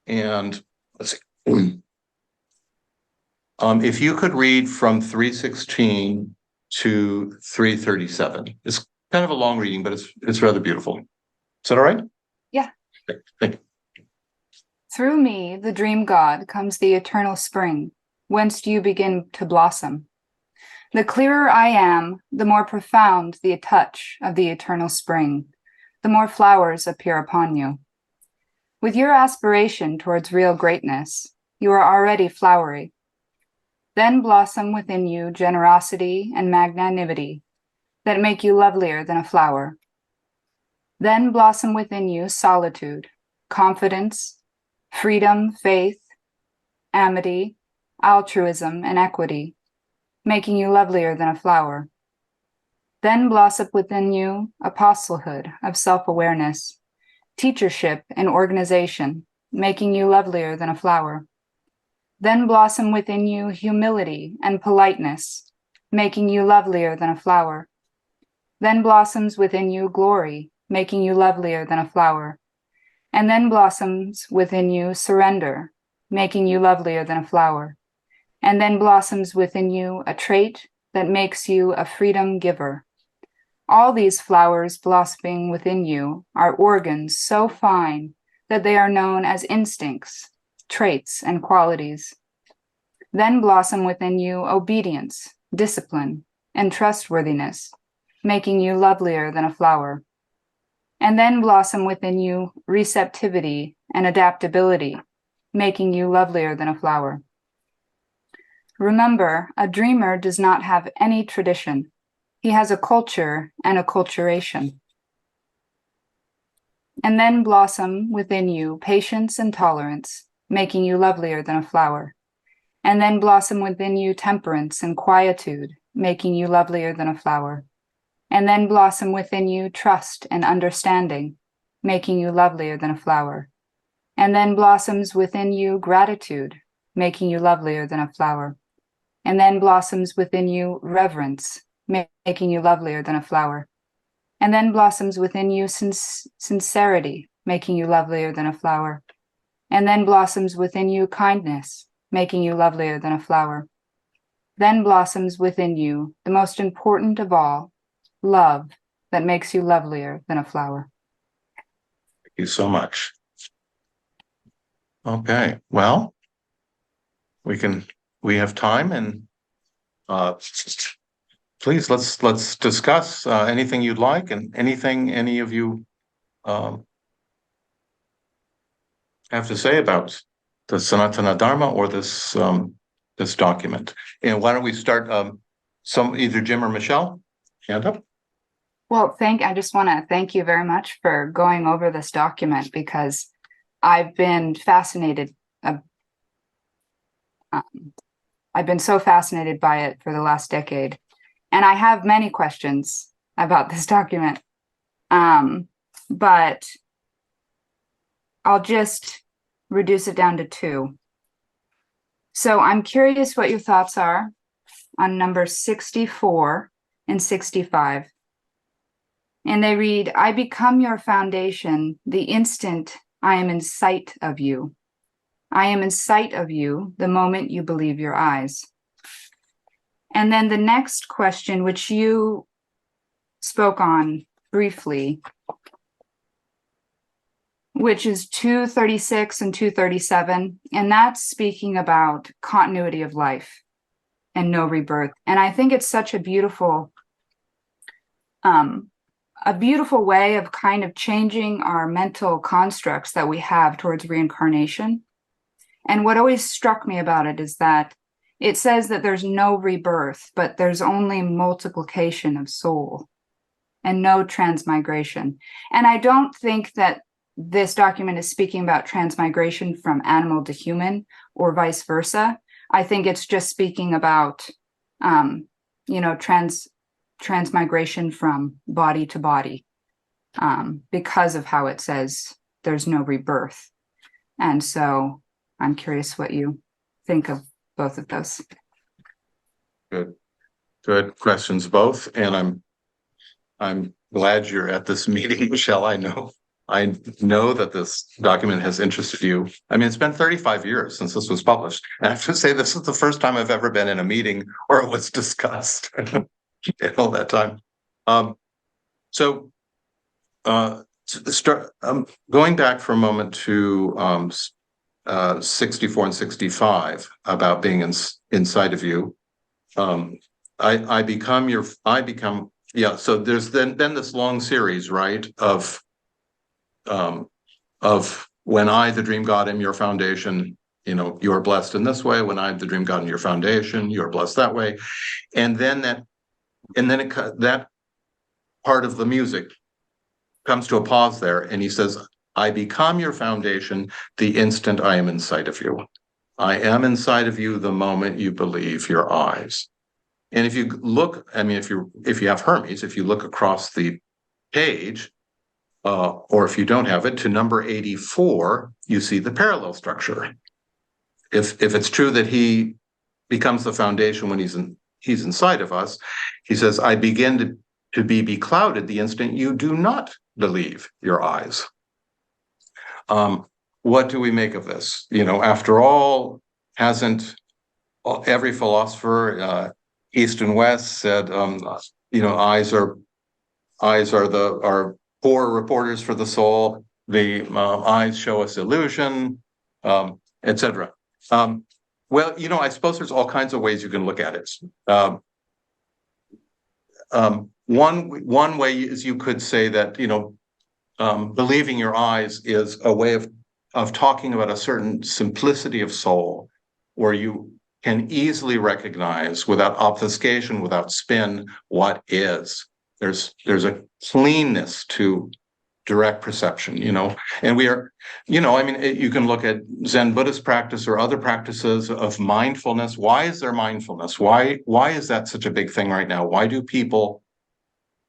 And let's see. If you could read from 316 to 337. It's kind of a long reading, but it's rather beautiful. Is that all right? Yeah. Okay, thank you. Through me, the dream god, comes the eternal spring, whence do you begin to blossom? The clearer I am, the more profound the touch of the eternal spring, the more flowers appear upon you. With your aspiration towards real greatness, you are already flowery. Then blossom within you generosity and magnanimity that make you lovelier than a flower. Then blossom within you solitude, confidence, freedom, faith, amity, altruism, and equity, making you lovelier than a flower. Then blossom within you apostlehood of self-awareness, teachership and organization, making you lovelier than a flower. Then blossom within you humility and politeness, making you lovelier than a flower. Then blossoms within you glory, making you lovelier than a flower. And then blossoms within you surrender, making you lovelier than a flower. And then blossoms within you a trait that makes you a freedom giver. All these flowers blossoming within you are organs so fine that they are known as instincts, traits, and qualities. Then blossom within you obedience, discipline, and trustworthiness, making you lovelier than a flower. And then blossom within you receptivity and adaptability, making you lovelier than a flower. Remember, a dreamer does not have any tradition. He has a culture and acculturation. And then blossom within you patience and tolerance, making you lovelier than a flower. And then blossom within you temperance and quietude, making you lovelier than a flower. And then blossom within you trust and understanding, making you lovelier than a flower. And then blossoms within you gratitude, making you lovelier than a flower. And then blossoms within you reverence, making you lovelier than a flower. And then blossoms within you sincerity, making you lovelier than a flower. And then blossoms within you kindness, making you lovelier than a flower. Then blossoms within you, the most important of all, love that makes you lovelier than a flower. Thank you so much. Okay, well, we have time, and please let's discuss anything you'd like, and anything any of you have to say about the Sanatana Dharma or this this document. And why don't we start, either Jim or Michelle, hand up. Well, I just want to thank you very much for going over this document, because I've been fascinated. I've been so fascinated by it for the last decade, and I have many questions about this document. But I'll just reduce it down to 2. So I'm curious what your thoughts are on numbers 64 and 65. And they read, I become your foundation the instant I am in sight of you. I am in sight of you the moment you believe your eyes. And then the next question, which you spoke on briefly, which is 236 and 237, and that's speaking about continuity of life and no rebirth. And I think it's such a beautiful way of kind of changing our mental constructs that we have towards reincarnation. And what always struck me about it is that it says that there's no rebirth, but there's only multiplication of soul and no transmigration. And I don't think that this document is speaking about transmigration from animal to human or vice versa. I think it's just speaking about, transmigration from body to body, because of how it says there's no rebirth. And so I'm curious what you think of both of those. Good questions, both. And I'm glad you're at this meeting, Michelle. I know that this document has interested you. I mean, it's been 35 years since this was published. And I have to say, this is the first time I've ever been in a meeting where it was discussed in all that time. Going back for a moment to 64 and 65 about being inside of you. So there's then this long series, right, of when I, the dream god, am your foundation, you are blessed in this way. When I'm the dream god in your foundation, you are blessed that way. And then that part of the music comes to a pause there, and he says, I become your foundation the instant I am inside of you. I am inside of you the moment you believe your eyes. And if you look, I mean, if you have Hermes, if you look across the page, or if you don't have it, to number 84, you see the parallel structure. If it's true that he becomes the foundation when he's inside of us, he says, I begin to be beclouded the instant you do not believe your eyes. What do we make of this? After all, hasn't every philosopher, East and West, said, eyes are poor reporters for the soul. The eyes show us illusion, etc. Well, I suppose there's all kinds of ways you can look at it. One way is you could say that, believing your eyes is a way of talking about a certain simplicity of soul, where you can easily recognize without obfuscation, without spin, what is. There's a cleanness to direct perception, and we are, you can look at Zen Buddhist practice or other practices of mindfulness. Why is there mindfulness? Why is that such a big thing right now? Why do people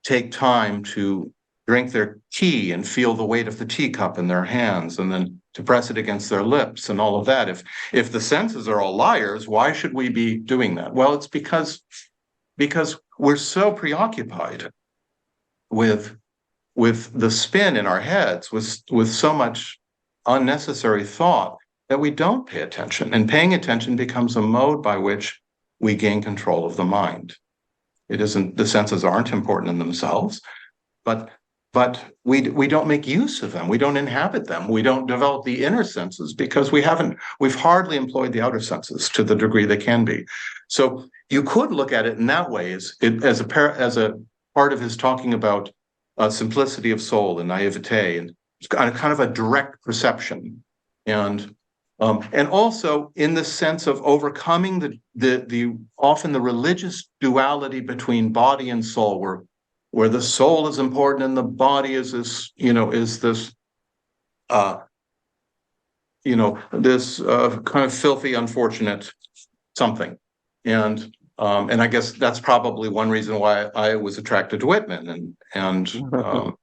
take time to drink their tea and feel the weight of the teacup in their hands, and then to press it against their lips and all of that. If the senses are all liars, why should we be doing that? Well, it's because we're so preoccupied with the spin in our heads, with so much unnecessary thought, that we don't pay attention. And paying attention becomes a mode by which we gain control of the mind. It isn't, the senses aren't important in themselves, but we don't make use of them. We don't inhabit them. We don't develop the inner senses because we've hardly employed the outer senses to the degree they can be. So you could look at it in that way as a part of his talking about simplicity of soul and naivete, and kind of a direct perception, and also in the sense of overcoming the often the religious duality between body and soul, where the soul is important and the body is this kind of filthy, unfortunate something. And I guess that's probably one reason why I was attracted to Whitman, and that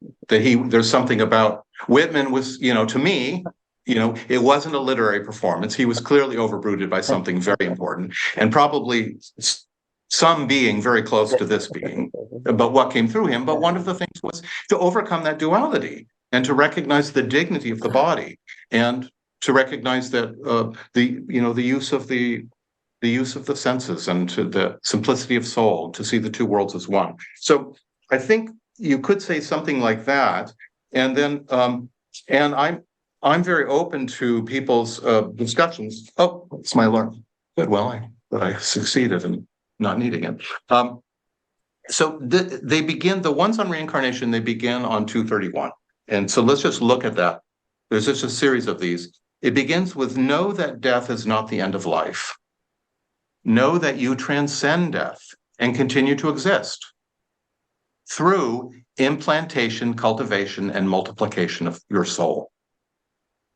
there's something about Whitman was, to me, it wasn't a literary performance. He was clearly overbrooded by something very important, and probably some being very close to this being, but what came through him. But one of the things was to overcome that duality and to recognize the dignity of the body, and to recognize that the use of the senses, and to the simplicity of soul, to see the two worlds as one. So I think you could say something like that, and then and I'm very open to people's discussions. Oh, it's my alarm. Good. Well, I succeeded in not needing it. So they begin, the ones on reincarnation, they begin on 231. And so let's just look at that. There's just a series of these. It begins with, know that death is not the end of life. Know that you transcend death and continue to exist through implantation, cultivation, and multiplication of your soul,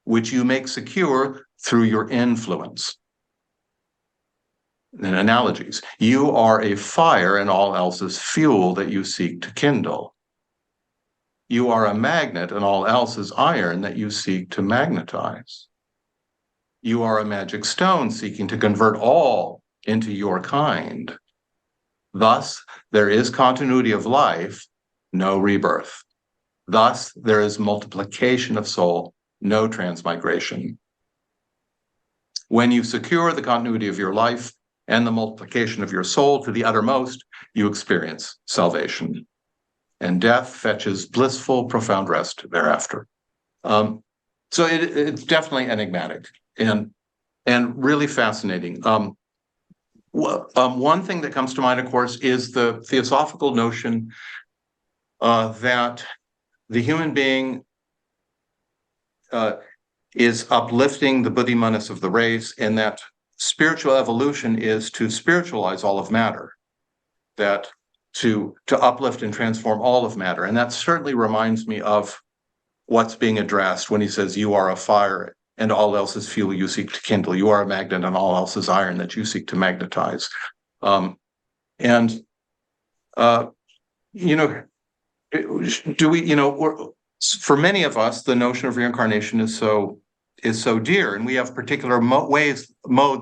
which you make secure through your influence. In analogies, you are a fire and all else is fuel that you seek to kindle. You are a magnet and all else is iron that you seek to magnetize. You are a magic stone seeking to convert all into your kind. Thus, there is continuity of life, no rebirth. Thus, there is multiplication of soul, no transmigration. When you secure the continuity of your life and the multiplication of your soul to the uttermost, you experience salvation. And death fetches blissful, profound rest thereafter. So it's definitely enigmatic and really fascinating. One thing that comes to mind, of course, is the theosophical notion that the human being is uplifting the buddhimanas of the race, and that spiritual evolution is to spiritualize all of matter, that to uplift and transform all of matter. And that certainly reminds me of what's being addressed when he says, you are a fire and all else is fuel you seek to kindle. You are a magnet and all else is iron that you seek to magnetize. Do we, for many of us, the notion of reincarnation is so dear, and we have particular modes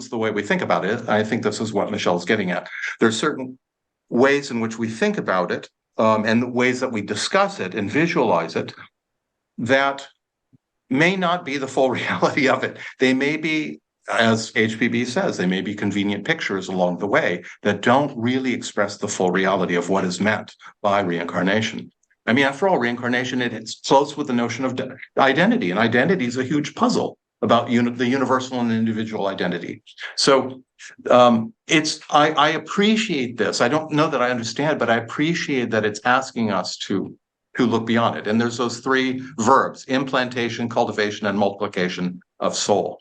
the way we think about it. I think this is what Michelle's getting at. There are certain ways in which we think about it, and the ways that we discuss it and visualize it, that may not be the full reality of it. They may be, as HPB says, they may be convenient pictures along the way that don't really express the full reality of what is meant by reincarnation. I mean, after all, reincarnation, it's close with the notion of identity, and identity is a huge puzzle about the universal and individual identity. So I appreciate this. I don't know that I understand, but I appreciate that it's asking us to look beyond it. And there's those three verbs: implantation, cultivation, and multiplication of soul.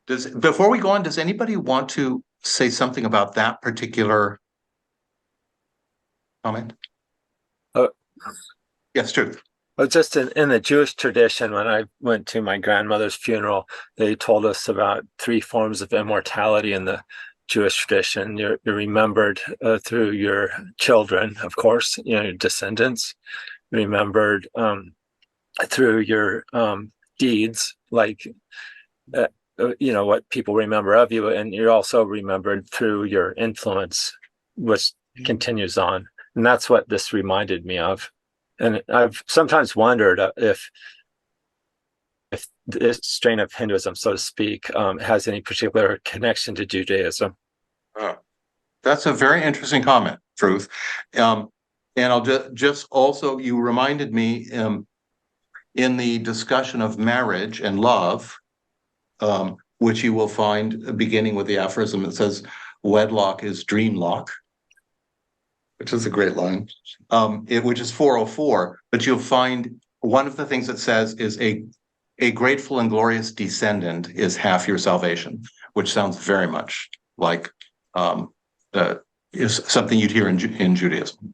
Before we go on, does anybody want to say something about that particular comment? Yes, Truth. Well, just in the Jewish tradition, when I went to my grandmother's funeral, they told us about three forms of immortality in the Jewish tradition. You're remembered through your children, of course, your descendants. Remembered through your deeds, like what people remember of you, and you're also remembered through your influence, which continues on. And that's what this reminded me of. And I've sometimes wondered if this strain of Hinduism, so to speak, has any particular connection to Judaism. That's a very interesting comment, Truth. And I'll just also, you reminded me in the discussion of marriage and love, which you will find beginning with the aphorism that says, wedlock is dreamlock, which is a great line, which is 404. But you'll find one of the things it says is a grateful and glorious descendant is half your salvation, which sounds very much like is something you'd hear in Judaism.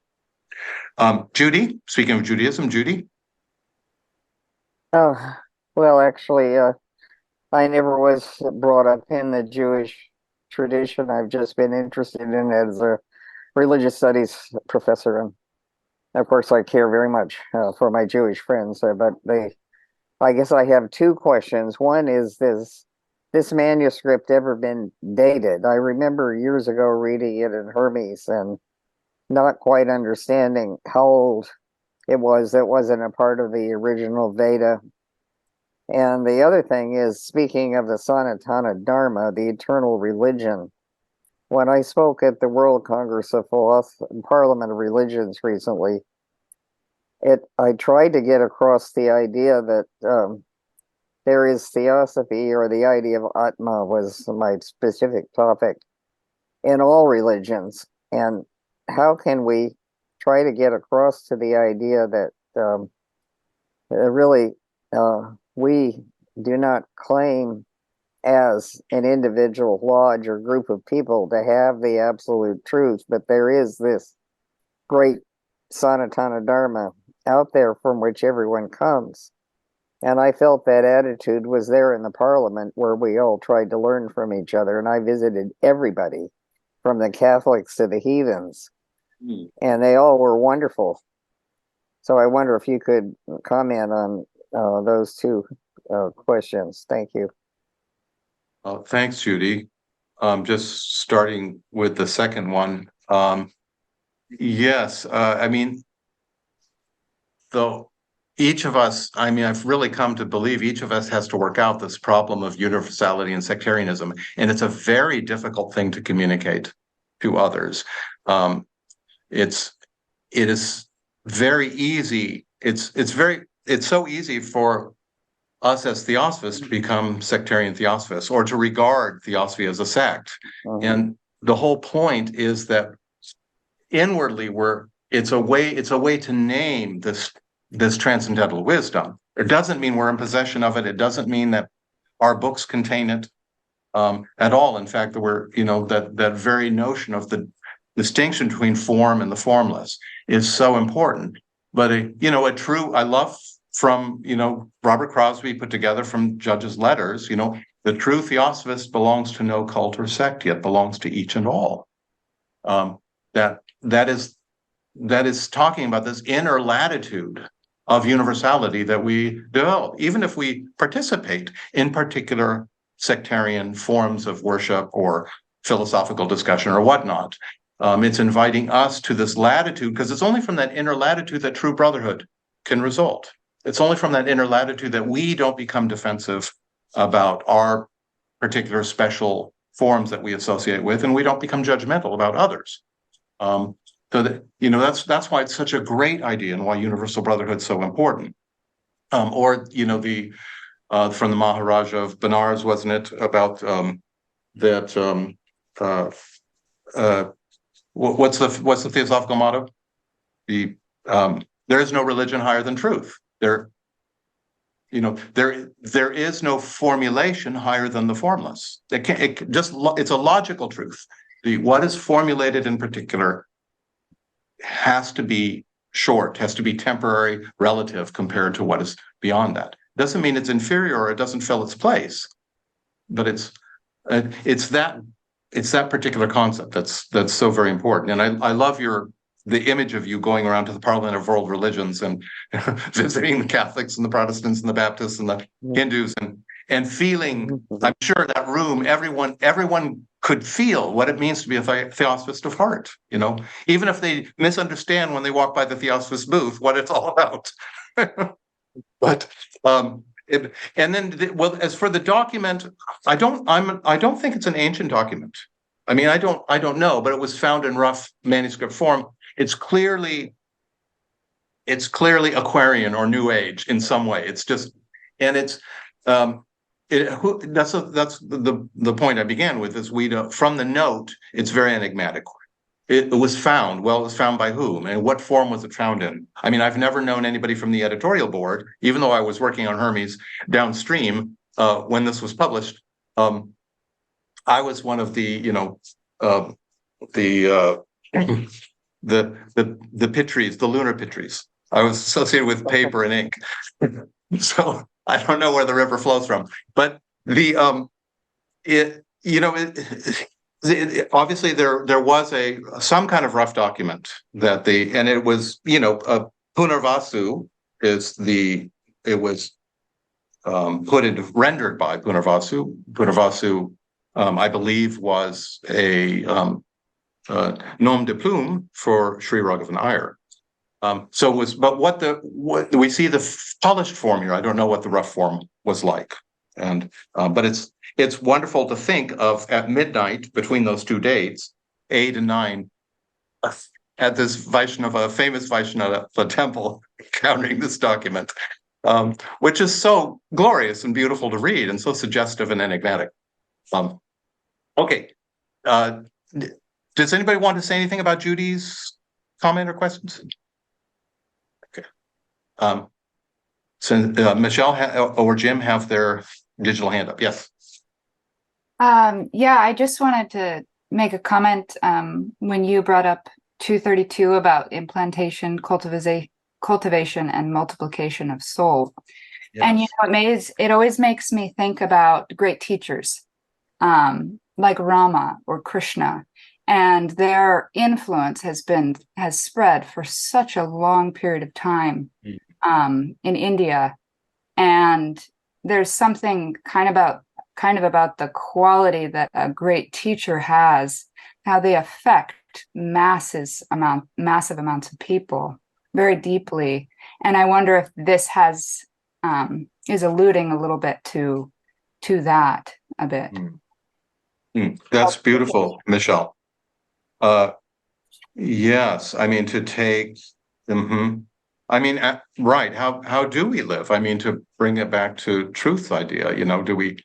Judy, speaking of Judaism, Judy? Oh, well, actually, I never was brought up in the Jewish tradition. I've just been interested in it as a religious studies professor. And of course, I care very much for my Jewish friends, but I guess I have two questions. One is this manuscript ever been dated? I remember years ago reading it in Hermes and not quite understanding how old it was. It wasn't a part of the original Veda. And the other thing is, speaking of the Sanatana Dharma, the eternal religion, when I spoke at the World Congress of Parliament of Religions recently, I tried to get across the idea that there is theosophy, or the idea of Atma was my specific topic, in all religions. And how can we try to get across to the idea that really we do not claim as an individual lodge or group of people to have the absolute truth, but there is this great Sanatana Dharma out there from which everyone comes. And I felt that attitude was there in the parliament, where we all tried to learn from each other. And I visited everybody, from the Catholics to the heathens, and they all were wonderful. So I wonder if you could comment on those two questions. Thank you. Thanks, Judy. Just starting with the second one. Yes, I mean, though each of us, I've really come to believe each of us has to work out this problem of universality and sectarianism, and it's a very difficult thing to communicate to others. It is very easy. It's so easy for us as Theosophists to become sectarian Theosophists, or to regard Theosophy as a sect. And the whole point is that inwardly it's a way to name this transcendental wisdom. It doesn't mean we're in possession of it. It doesn't mean that our books contain it at all. In fact, that very notion of the distinction between form and the formless is so important. But I love from Robert Crosby put together from Judge's letters, the true Theosophist belongs to no cult or sect, yet belongs to each and all. That is talking about this inner latitude of universality that we develop, even if we participate in particular sectarian forms of worship or philosophical discussion or whatnot. It's inviting us to this latitude, because it's only from that inner latitude that true brotherhood can result. It's only from that inner latitude that we don't become defensive about our particular special forms that we associate with, and we don't become judgmental about others. So that's why it's such a great idea, and why universal brotherhood is so important. From the Maharaja of Benares, wasn't it, about what's the theosophical motto? There is no religion higher than truth. There is no formulation higher than the formless. It's a logical truth. What is formulated in particular has to be short, has to be temporary, relative compared to what is beyond that. Doesn't mean it's inferior or it doesn't fill its place, but it's that particular concept that's so very important. And I love your the image of you going around to the Parliament of World Religions and visiting the Catholics and the Protestants and the Baptists and the Hindus and feeling, I'm sure that room, everyone could feel what it means to be a Theosophist of heart, you know, even if they misunderstand when they walk by the Theosophist booth what it's all about. But and then, well, as for the document, I don't think it's an ancient document. I mean, I don't know, but it was found in rough manuscript form. It's clearly Aquarian or New Age in some way. It's just, and it's that's the point I began with is from the note, it's very enigmatic. It was found. Well, it was found by whom and what form was it found in? I mean, I've never known anybody from the editorial board, even though I was working on Hermes downstream when this was published. I was one of the, you know, the Pitries, the lunar Pitries. I was associated with paper and ink, so I don't know where the river flows from. But obviously there was some kind of rough document that and it was, you know, Punarvasu rendered by Punarvasu. Punarvasu, I believe, was a nom de plume for Sri Raghavan Iyer. But what we see the polished form here. I don't know what the rough form was like, and but it's wonderful to think of at midnight between those two dates, 8 and 9, at this famous Vaishnava temple, encountering this document, which is so glorious and beautiful to read, and so suggestive and enigmatic. Okay. Does anybody want to say anything about Judy's comment or questions? Okay. So Michelle or Jim have their digital hand up. Yes. Yeah, I just wanted to make a comment when you brought up 232 about implantation, cultivation, and multiplication of soul. Yes. And you know, it always makes me think about great teachers like Rama or Krishna, and their influence has spread for such a long period of time in India. And there's something kind of about the quality that a great teacher has, how they affect massive amounts of people very deeply. And I wonder if this is alluding a little bit to that a bit. That's beautiful, Michelle. Yes, I mean, to take I mean, right, how do we live? I mean, to bring it back to truth idea, you know, do we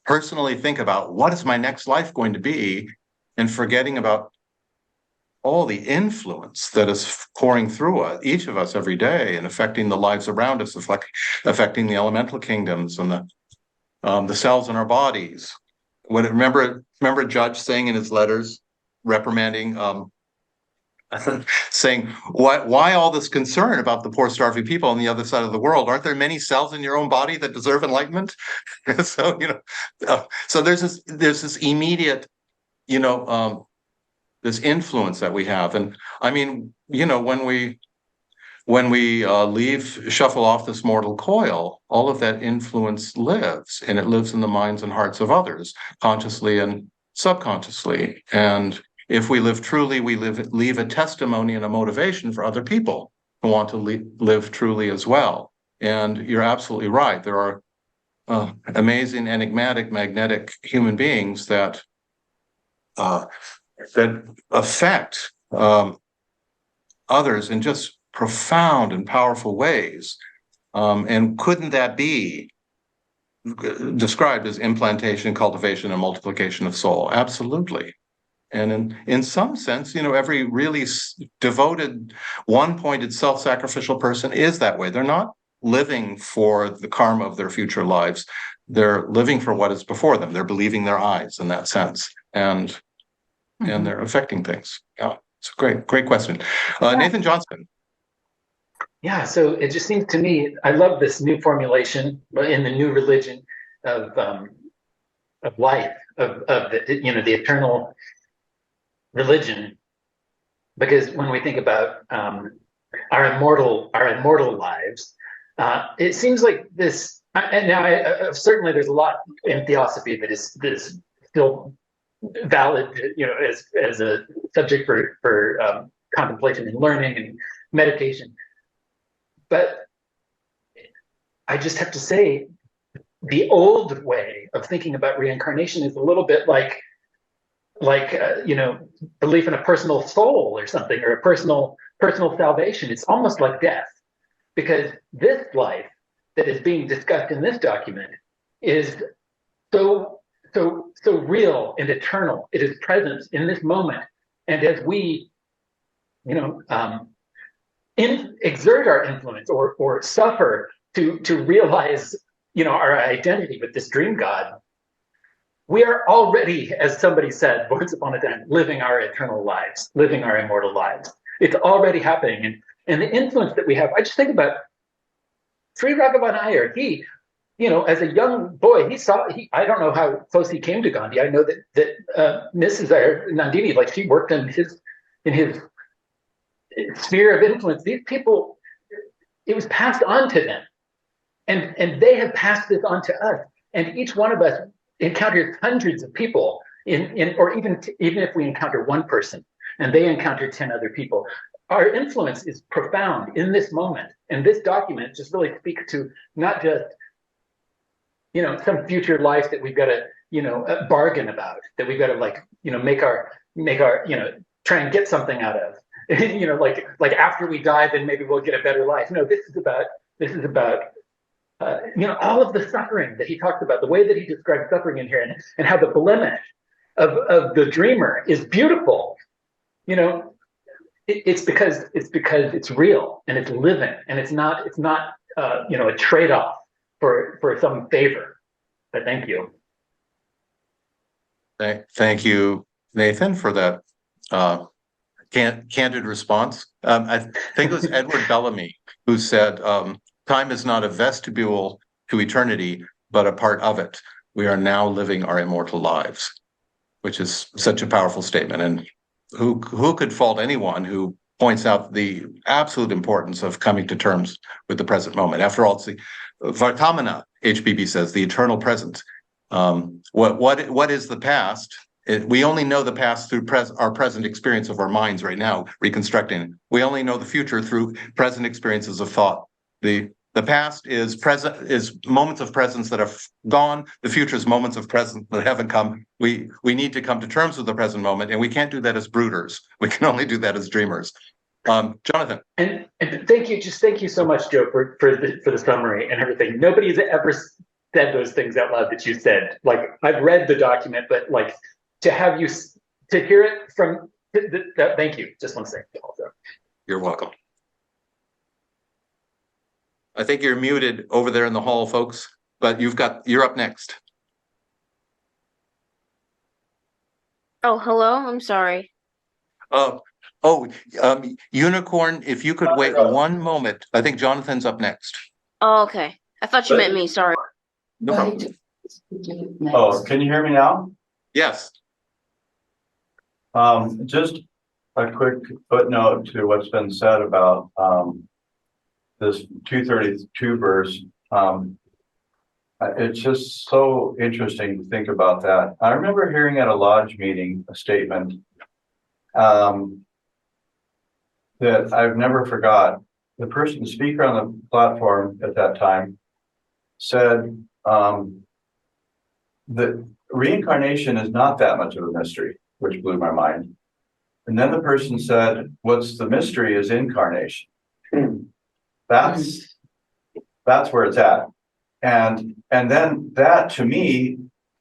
personally think about what is my next life going to be, and forgetting about all the influence that is pouring through each of us every day and affecting the lives around us, affecting the elemental kingdoms and the cells in our bodies. Remember Judge saying in his letters, reprimanding, saying, why all this concern about the poor starving people on the other side of the world? Aren't there many cells in your own body that deserve enlightenment? So, you know, so there's this immediate, you know, this influence that we have. And I mean, you know, when we shuffle off this mortal coil, all of that influence lives, and it lives in the minds and hearts of others, consciously and subconsciously. And if we live truly, we leave a testimony and a motivation for other people who want to live truly as well. And you're absolutely right. There are amazing, enigmatic, magnetic human beings that affect others in just profound and powerful ways. And couldn't that be described as implantation, cultivation, and multiplication of soul? Absolutely. And in some sense, you know, every really devoted, one-pointed, self-sacrificial person is that way. They're not living for the karma of their future lives. They're living for what is before them. They're believing their eyes in that sense. And they're affecting things. Yeah, it's a great question. Nathan Johnson. Yeah, so it just seems to me, I love this new formulation in the new religion of life, of the, you know, the eternal religion because when we think about our immortal lives, it seems like this. And now, certainly, there's a lot in theosophy that is still valid, as a subject for contemplation and learning and meditation. But I just have to say, the old way of thinking about reincarnation is a little bit like belief in a personal soul or something, or a personal salvation. It's almost like death, because this life that is being discussed in this document is so real and eternal. It is present in this moment, and as we exert our influence or suffer to realize our identity with this dream god, we are already, as somebody said once upon a time, living our eternal lives, living our immortal lives. It's already happening. And the influence that we have, I just think about Sri Raghavan Iyer. He, as a young boy, I don't know how close he came to Gandhi. I know that Mrs. Iyer, Nandini, like, she worked in his sphere of influence. These people, it was passed on to them. And they have passed this on to us. And each one of us encounters hundreds of people or even if we encounter one person and they encounter 10 other people, our influence is profound in this moment. And this document just really speaks to not just, some future life that we've got to, bargain about, that we've got to make our, try and get something out of, like after we die, then maybe we'll get a better life. No, this is about all of the suffering that he talks about, the way that he describes suffering in here, and how the blemish of the dreamer is beautiful. It's because it's real and it's living, and it's not a trade-off for some favor. But thank you. Thank you, Nathan, for that candid response. I think it was Edward Bellamy who said, time is not a vestibule to eternity, but a part of it. We are now living our immortal lives, which is such a powerful statement. And who could fault anyone who points out the absolute importance of coming to terms with the present moment? After all, it's the Vartamana, HBB says, the eternal present. What is the past? We only know the past through our present experience of our minds right now, reconstructing. We only know the future through present experiences of thought. The past is moments of presence that have gone. The future is moments of presence that haven't come. We need to come to terms with the present moment, and we can't do that as brooders. We can only do that as dreamers. Jonathan. And thank you so much, Joe, for the summary and everything. Nobody's ever said those things out loud that you said. Like, I've read the document, but like to hear it from. Thank you. Just want to say also. You're welcome. I think you're muted over there in the hall, folks, but you're up next. Oh, hello. I'm sorry. Unicorn, if you could wait one moment. I think Jonathan's up next. Oh, okay. I thought you meant me. Sorry. No problem. Oh, can you hear me now? Yes. Just a quick footnote to what's been said about this 232 verse. It's just so interesting to think about that. I remember hearing at a lodge meeting a statement that I've never forgot. The speaker on the platform at that time said that reincarnation is not that much of a mystery, which blew my mind. And then the person said, what's the mystery is incarnation. That's where it's at. And then that, to me,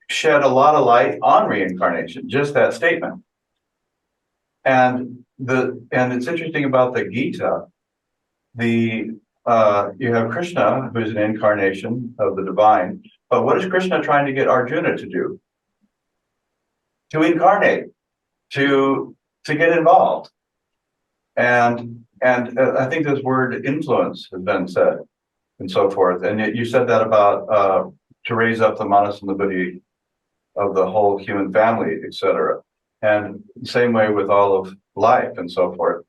shed a lot of light on reincarnation, just that statement. And it's interesting about the Gita. You have Krishna, who's an incarnation of the divine. But what is Krishna trying to get Arjuna to do? To incarnate, to get involved. And I think this word influence has been said and so forth. And you said that about to raise up the manas and the buddhi of the whole human family, etc. And same way with all of life and so forth.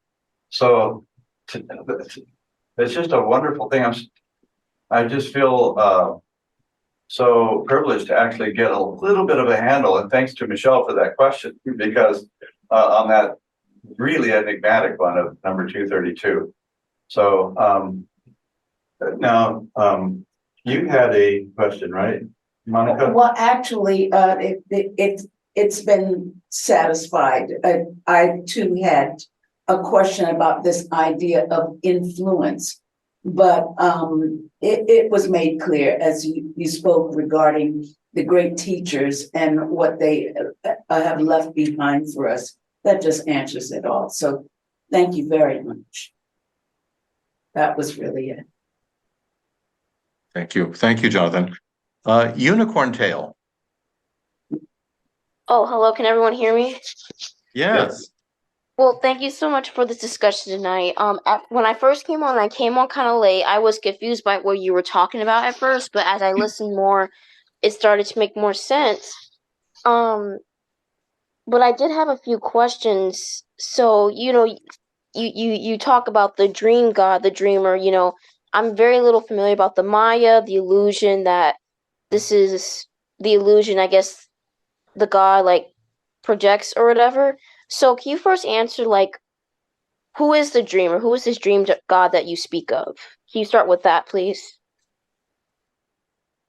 So it's just a wonderful thing. I just feel so privileged to actually get a little bit of a handle. And thanks to Michelle for that question, because on that really enigmatic one of number 232. So now you had a question, right, Monica? Well, actually, it's been satisfied. I too had a question about this idea of influence, but it was made clear as you spoke regarding the great teachers and what they have left behind for us. That just answers it all. So thank you very much. That was really it. Thank you. Thank you, Jonathan. Unicorn Tail. Oh, hello. Can everyone hear me? Yes. Well, thank you so much for this discussion tonight. When I first came on, I came on kind of late. I was confused by what you were talking about at first, but as I listened more, it started to make more sense. But I did have a few questions. So, you talk about the dream god, the dreamer. I'm very little familiar about the Maya, the illusion that this is the illusion, I guess, the god like projects or whatever. So can you first answer who is the dreamer? Who is this dream god that you speak of? Can you start with that, please?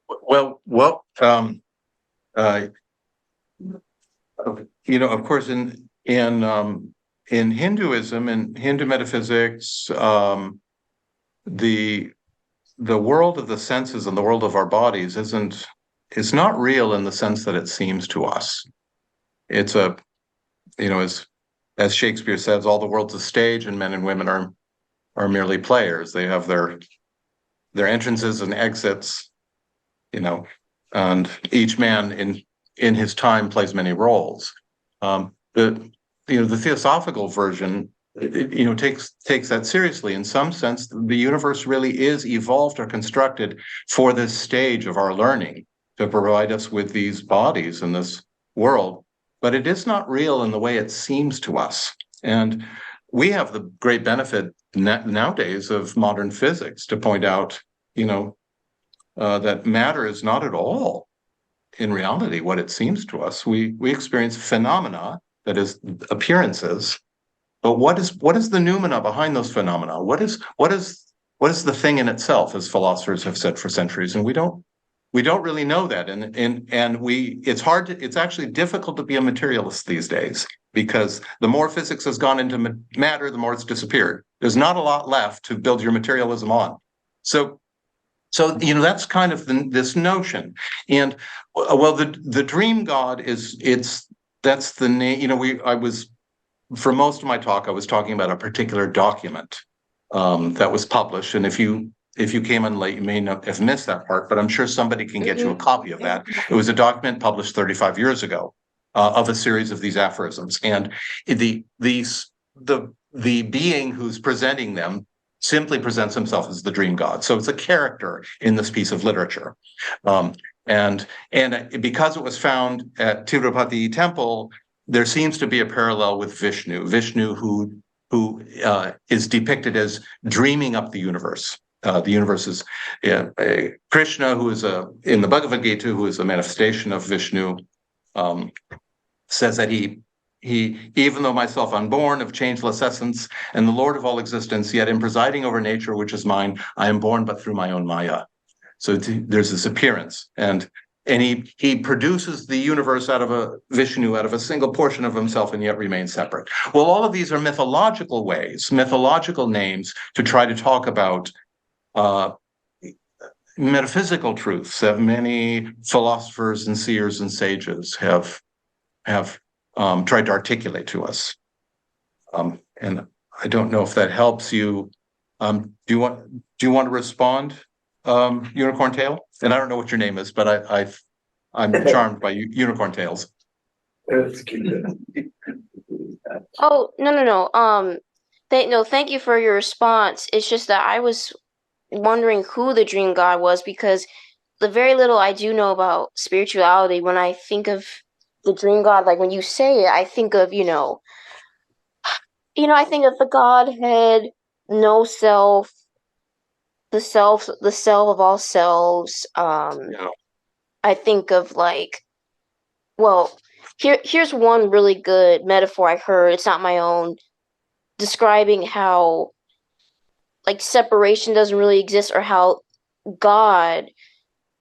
Well, of course, in Hinduism and Hindu metaphysics, the world of the senses and the world of our bodies is not real in the sense that it seems to us. It's as Shakespeare says, all the world's a stage, and men and women are merely players. They have their entrances and exits, and each man in his time plays many roles. The theosophical version, takes that seriously. In some sense, the universe really is evolved or constructed for this stage of our learning to provide us with these bodies in this world. But it is not real in the way it seems to us. And we have the great benefit nowadays of modern physics to point out, that matter is not at all in reality what it seems to us. We experience phenomena, that is appearances, but what is the noumena behind those phenomena? What is the thing in itself, as philosophers have said for centuries? And we don't really know that. It's actually difficult to be a materialist these days, because the more physics has gone into matter, the more it's disappeared. There's not a lot left to build your materialism on. So that's kind of this notion. And the dream god that's the name. For most of my talk, I was talking about a particular document that was published. And if you came in late, you may not have missed that part, but I'm sure somebody can get you a copy of that. It was a document published 35 years ago of a series of these aphorisms. And the being who's presenting them simply presents himself as the dream god. So it's a character in this piece of literature. And because it was found at Tirupati Temple, there seems to be a parallel with Vishnu, who is depicted as dreaming up the universe. The universe is Krishna, who is in the Bhagavad Gita, who is a manifestation of Vishnu, says that he, even though myself unborn of changeless essence and the Lord of all existence, yet in presiding over nature, which is mine, I am born but through my own Maya. So there's this appearance, and he produces the universe out of a single portion of himself, and yet remains separate. Well, all of these are mythological names to try to talk about metaphysical truths that many philosophers and seers and sages have tried to articulate to us. And I don't know if that helps you. Do you want to respond, Unicorn Tail? And I don't know what your name is, but I'm charmed by unicorn tails. Oh, no. Thank you for your response. It's just that I was wondering who the dream god was, because the very little I do know about spirituality, when I think of the dream God, like when you say it, I think of, I think of the Godhead, no self, the self of all selves. Yeah. I think of well, here's one really good metaphor I heard. It's not my own, describing how like separation doesn't really exist, or how God,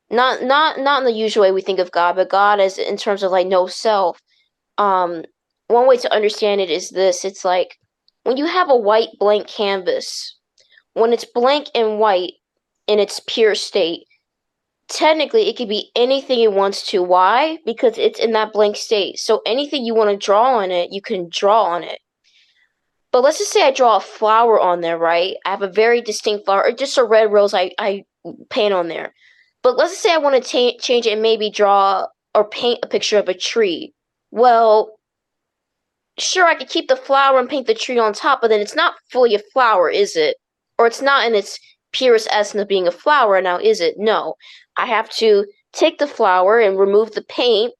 not in the usual way we think of God, but God as in terms of like no self. Um, One way to understand it is this: it's like when you have a white blank canvas, when it's blank and white in its pure state, technically it could be anything it wants to. Why? Because it's in that blank state. So anything you want to draw on it, you can draw on it. But let's just say I draw a flower on there, right? I have a very distinct flower, or just a red rose I paint on there. But let's just say I want to change it and maybe draw or paint a picture of a tree. Well, sure, I could keep the flower and paint the tree on top, but then it's not fully a flower, is it? Or it's not in its purest essence of being a flower now, is it? No. I have to take the flower and remove the paint.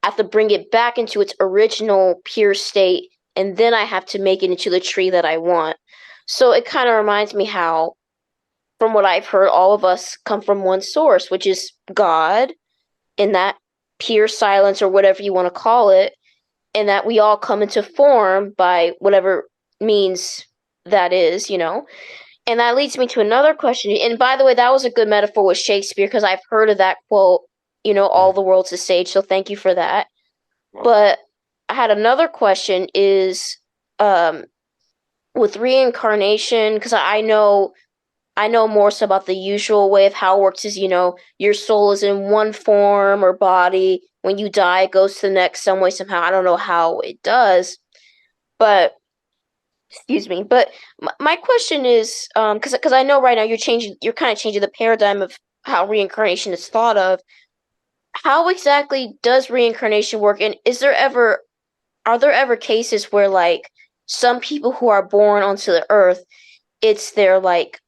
I have to bring it back into its original pure state, and then I have to make it into the tree that I want. So it kind of reminds me how, from what I've heard, all of us come from one source, which is God, in that pure silence or whatever you want to call it, and that we all come into form by whatever means that is, And that leads me to another question. And by the way, that was a good metaphor with Shakespeare, because I've heard of that quote, all the world's a stage. So thank you for that. But I had another question is, with reincarnation, because I know more so about the usual way of how it works is, your soul is in one form or body. When you die, it goes to the next some way, somehow. I don't know how it does, but excuse me. But my question is, because I know right now you're kind of changing the paradigm of how reincarnation is thought of. How exactly does reincarnation work? And are there ever cases where like some people who are born onto the earth, it's their like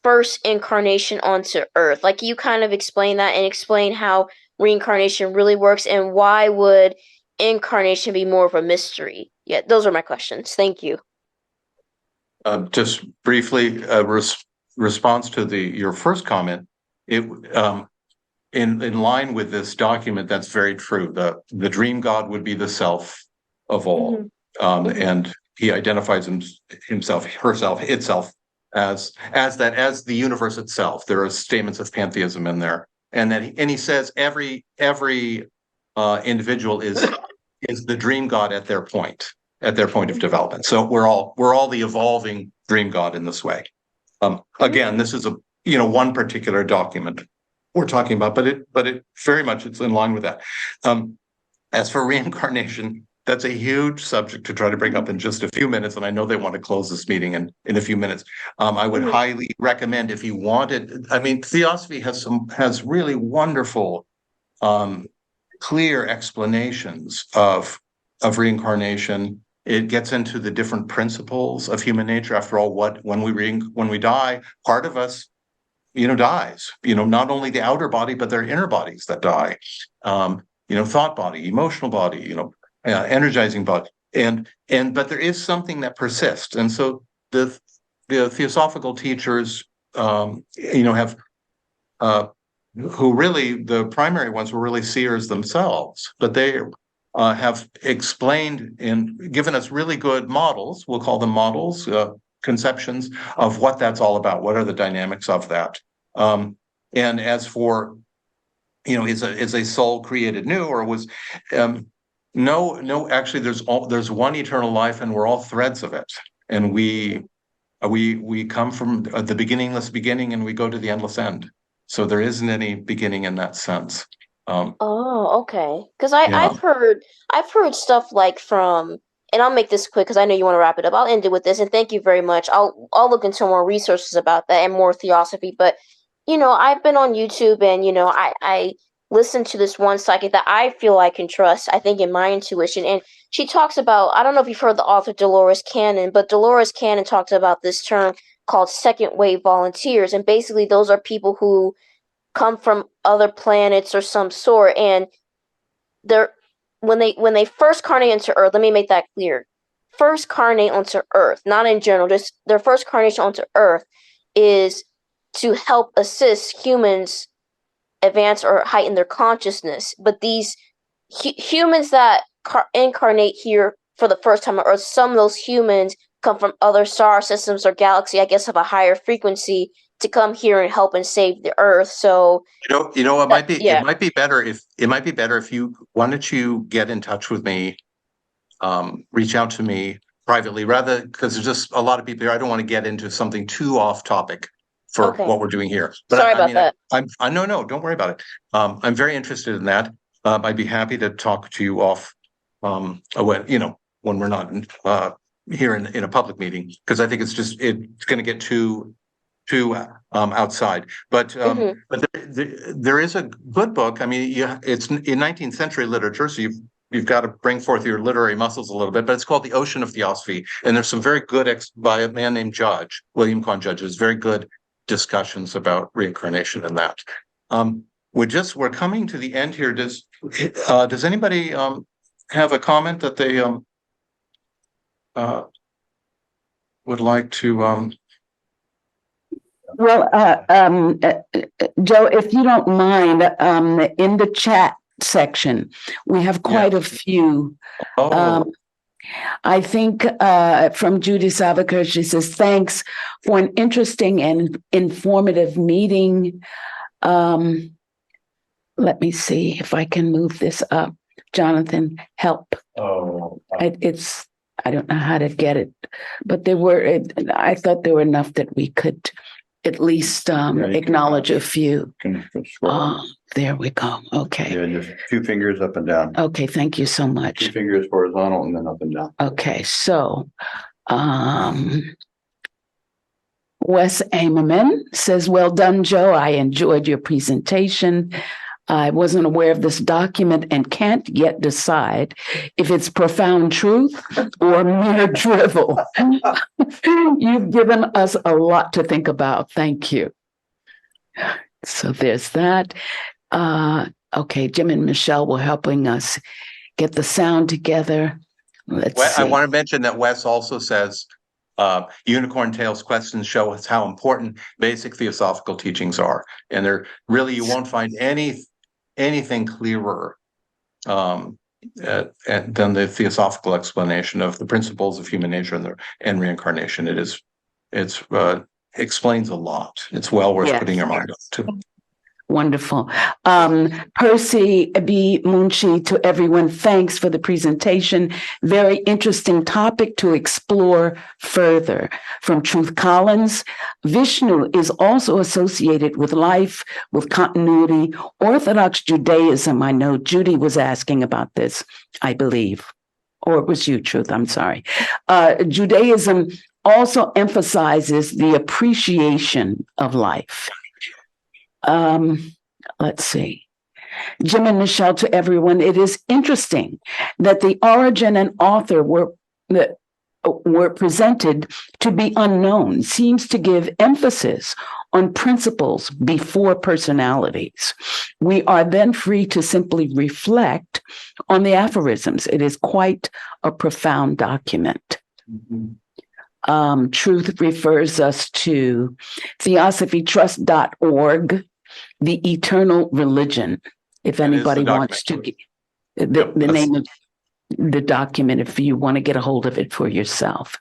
first incarnation onto earth? Like, you kind of explain that and explain how reincarnation really works, and why would incarnation be more of a mystery? Yeah, those are my questions. Thank you. Just briefly, response to your first comment. It in line with this document, that's very true. The dream God would be the self of all, and he identifies himself, herself, itself as the universe itself. There are statements of pantheism in there, and he says every individual is the dream God at their point of development. So we're all the evolving dream God in this way. Again, this is one particular document we're talking about, but it very much it's in line with that. As for reincarnation, that's a huge subject to try to bring up in just a few minutes, and I know they want to close this meeting in a few minutes. I would highly recommend, if you wanted. I mean, Theosophy has really wonderful, clear explanations of reincarnation. It gets into the different principles of human nature. After all, when we die, part of us, dies. Not only the outer body, but their inner bodies that die. Thought body, emotional body, energizing body, but there is something that persists, and so the theosophical teachers, have who really, the primary ones were really seers themselves, but they have explained and given us really good models. We'll call them models, conceptions of what that's all about. What are the dynamics of that? And as for, is a soul created new, or was no, actually there's one eternal life, and we're all threads of it, and we come from the beginningless beginning, and we go to the endless end. So there isn't any beginning in that sense. Oh, okay. Because I've heard stuff like from, and I'll make this quick because I know you want to wrap it up. I'll end it with this, and thank you very much. I'll look into more resources about that and more theosophy. But I've been on YouTube, and I listen to this one psychic that I feel I can trust. I think in my intuition, and she talks about, I don't know if you've heard the author Dolores Cannon, but Dolores Cannon talked about this term called second wave volunteers, and basically those are people who come from other planets or some sort, and they're when they first carnate into Earth. Let me make that clear. First carnate onto Earth, not in general. Just their first carnation onto Earth is to help assist humans advance or heighten their consciousness. But these humans that incarnate here for the first time on Earth, some of those humans come from other star systems or galaxy, I guess, of a higher frequency to come here and help and save the Earth. So it might be yeah. it might be better if you why don't you get in touch with me, reach out to me privately rather, because there's just a lot of people here. I don't want to get into something too off topic for Okay. what we're doing here. But Sorry about that. I no, don't worry about it. I'm very interested in that. I'd be happy to talk to you off when we're not here in a public meeting, because I think it's going to get too outside. But there is a good book. I mean, it's in 19th century literature, so you've got to bring forth your literary muscles a little bit. But it's called The Ocean of Theosophy, and there's some very good by a man named William Quan Judge. There's very good discussions about reincarnation in that. We're coming to the end here. Does anybody have a comment that they would like to? Well, Joe, if you don't mind, in the chat section, we have quite a few. I think from Judy Savaker, she says, thanks for an interesting and informative meeting. Let me see if I can move this up. Jonathan, help. I don't know how to get it, but I thought there were enough that we could at least acknowledge a few. There we go. Okay. Yeah, just 2 fingers up and down. Okay, thank you so 2 much. fingers horizontal and then up and down. Okay, so Wes Amerman says, well done, Joe. I enjoyed your presentation. I wasn't aware of this document and can't yet decide if it's profound truth or mere drivel. You've given us a lot to think about. Thank you. So there's that. Okay, Jim and Michelle were helping us get the sound together. Let's see. I want to mention that Wes also says Unicorn Tales questions show us how important basic theosophical teachings are. And you won't find anything clearer than the theosophical explanation of the principles of human nature and reincarnation. It explains a lot. It's well worth putting your mind on to. Wonderful. Percy B. Munshi, to everyone, thanks for the presentation. Very interesting topic to explore further. From Truth Collins, Vishnu is also associated with life, with continuity, Orthodox Judaism. I know Judy was asking about this, I believe. Or it was you, Truth, I'm sorry. Judaism also emphasizes the appreciation of life. Let's see. Jim and Michelle, to everyone, it is interesting that the origin and author were presented to be unknown, seems to give emphasis on principles before personalities. We are then free to simply reflect on the aphorisms. It is quite a profound document. Truth refers us to theosophytrust.org, The Eternal Religion, if anybody wants to get the name of the document, if you want to get a hold of it for yourself.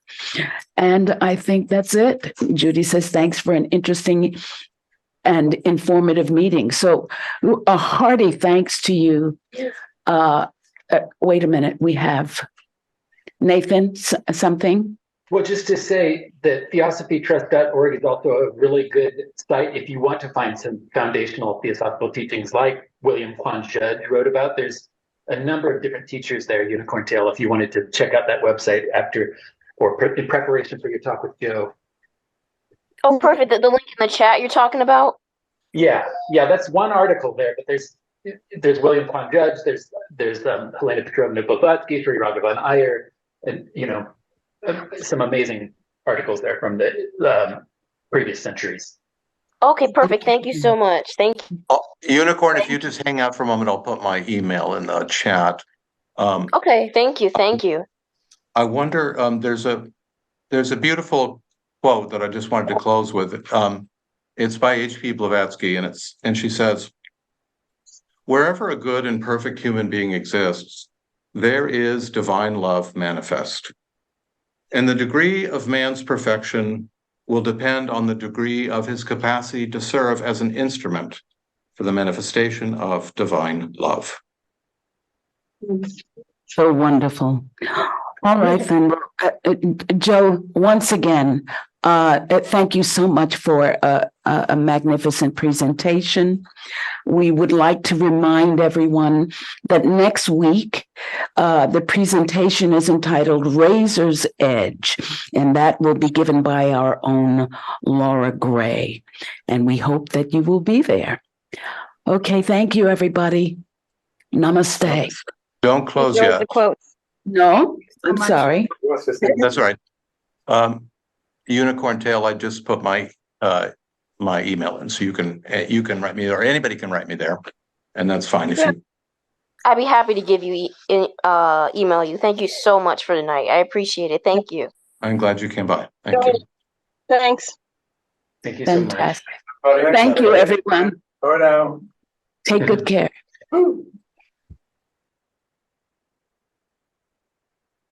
And I think that's it. Judy says, thanks for an interesting and informative meeting. So a hearty thanks to you. Wait a minute, we have Nathan, something? Well, just to say that theosophytrust.org is also a really good site if you want to find some foundational theosophical teachings like William Quan Judge wrote about. There's a number of different teachers there, Unicorn Tale, if you wanted to check out that website in preparation for your talk with Joe. Oh, perfect. The link in the chat you're talking about? Yeah, that's one article there, but there's William Quan Judge, there's Helena Petrovna Blavatsky, Sri Raghavan Iyer, and some amazing articles there from the previous centuries. Okay, perfect. Thank you so much. Thank you. Oh, Unicorn, if you just hang out for a moment, I'll put my email in the chat. Okay, thank you. Thank you. I wonder, there's a beautiful quote that I just wanted to close with. It's by H.P. Blavatsky, and she says, "Wherever a good and perfect human being exists, there is divine love manifest. And the degree of man's perfection will depend on the degree of his capacity to serve as an instrument for the manifestation of divine love." So wonderful. All right, then, Joe, once again, thank you so much for a magnificent presentation. We would like to remind everyone that next week, the presentation is entitled Razor's Edge, and that will be given by our own Laura Gray. And we hope that you will be there. Okay, thank you, everybody. Namaste. Don't close Enjoy yet. the quotes. No, I'm sorry. That's all right. Unicorn Tail, I just put my email in, so you can write me, or anybody can write me there, and that's fine if you. I'd be happy to give you email you. Thank you so much for tonight. I appreciate it. Thank you. I'm glad you came by. Thank you. Thanks. Thank you so much. Fantastic. Thank you, everyone. Or now. Take good care.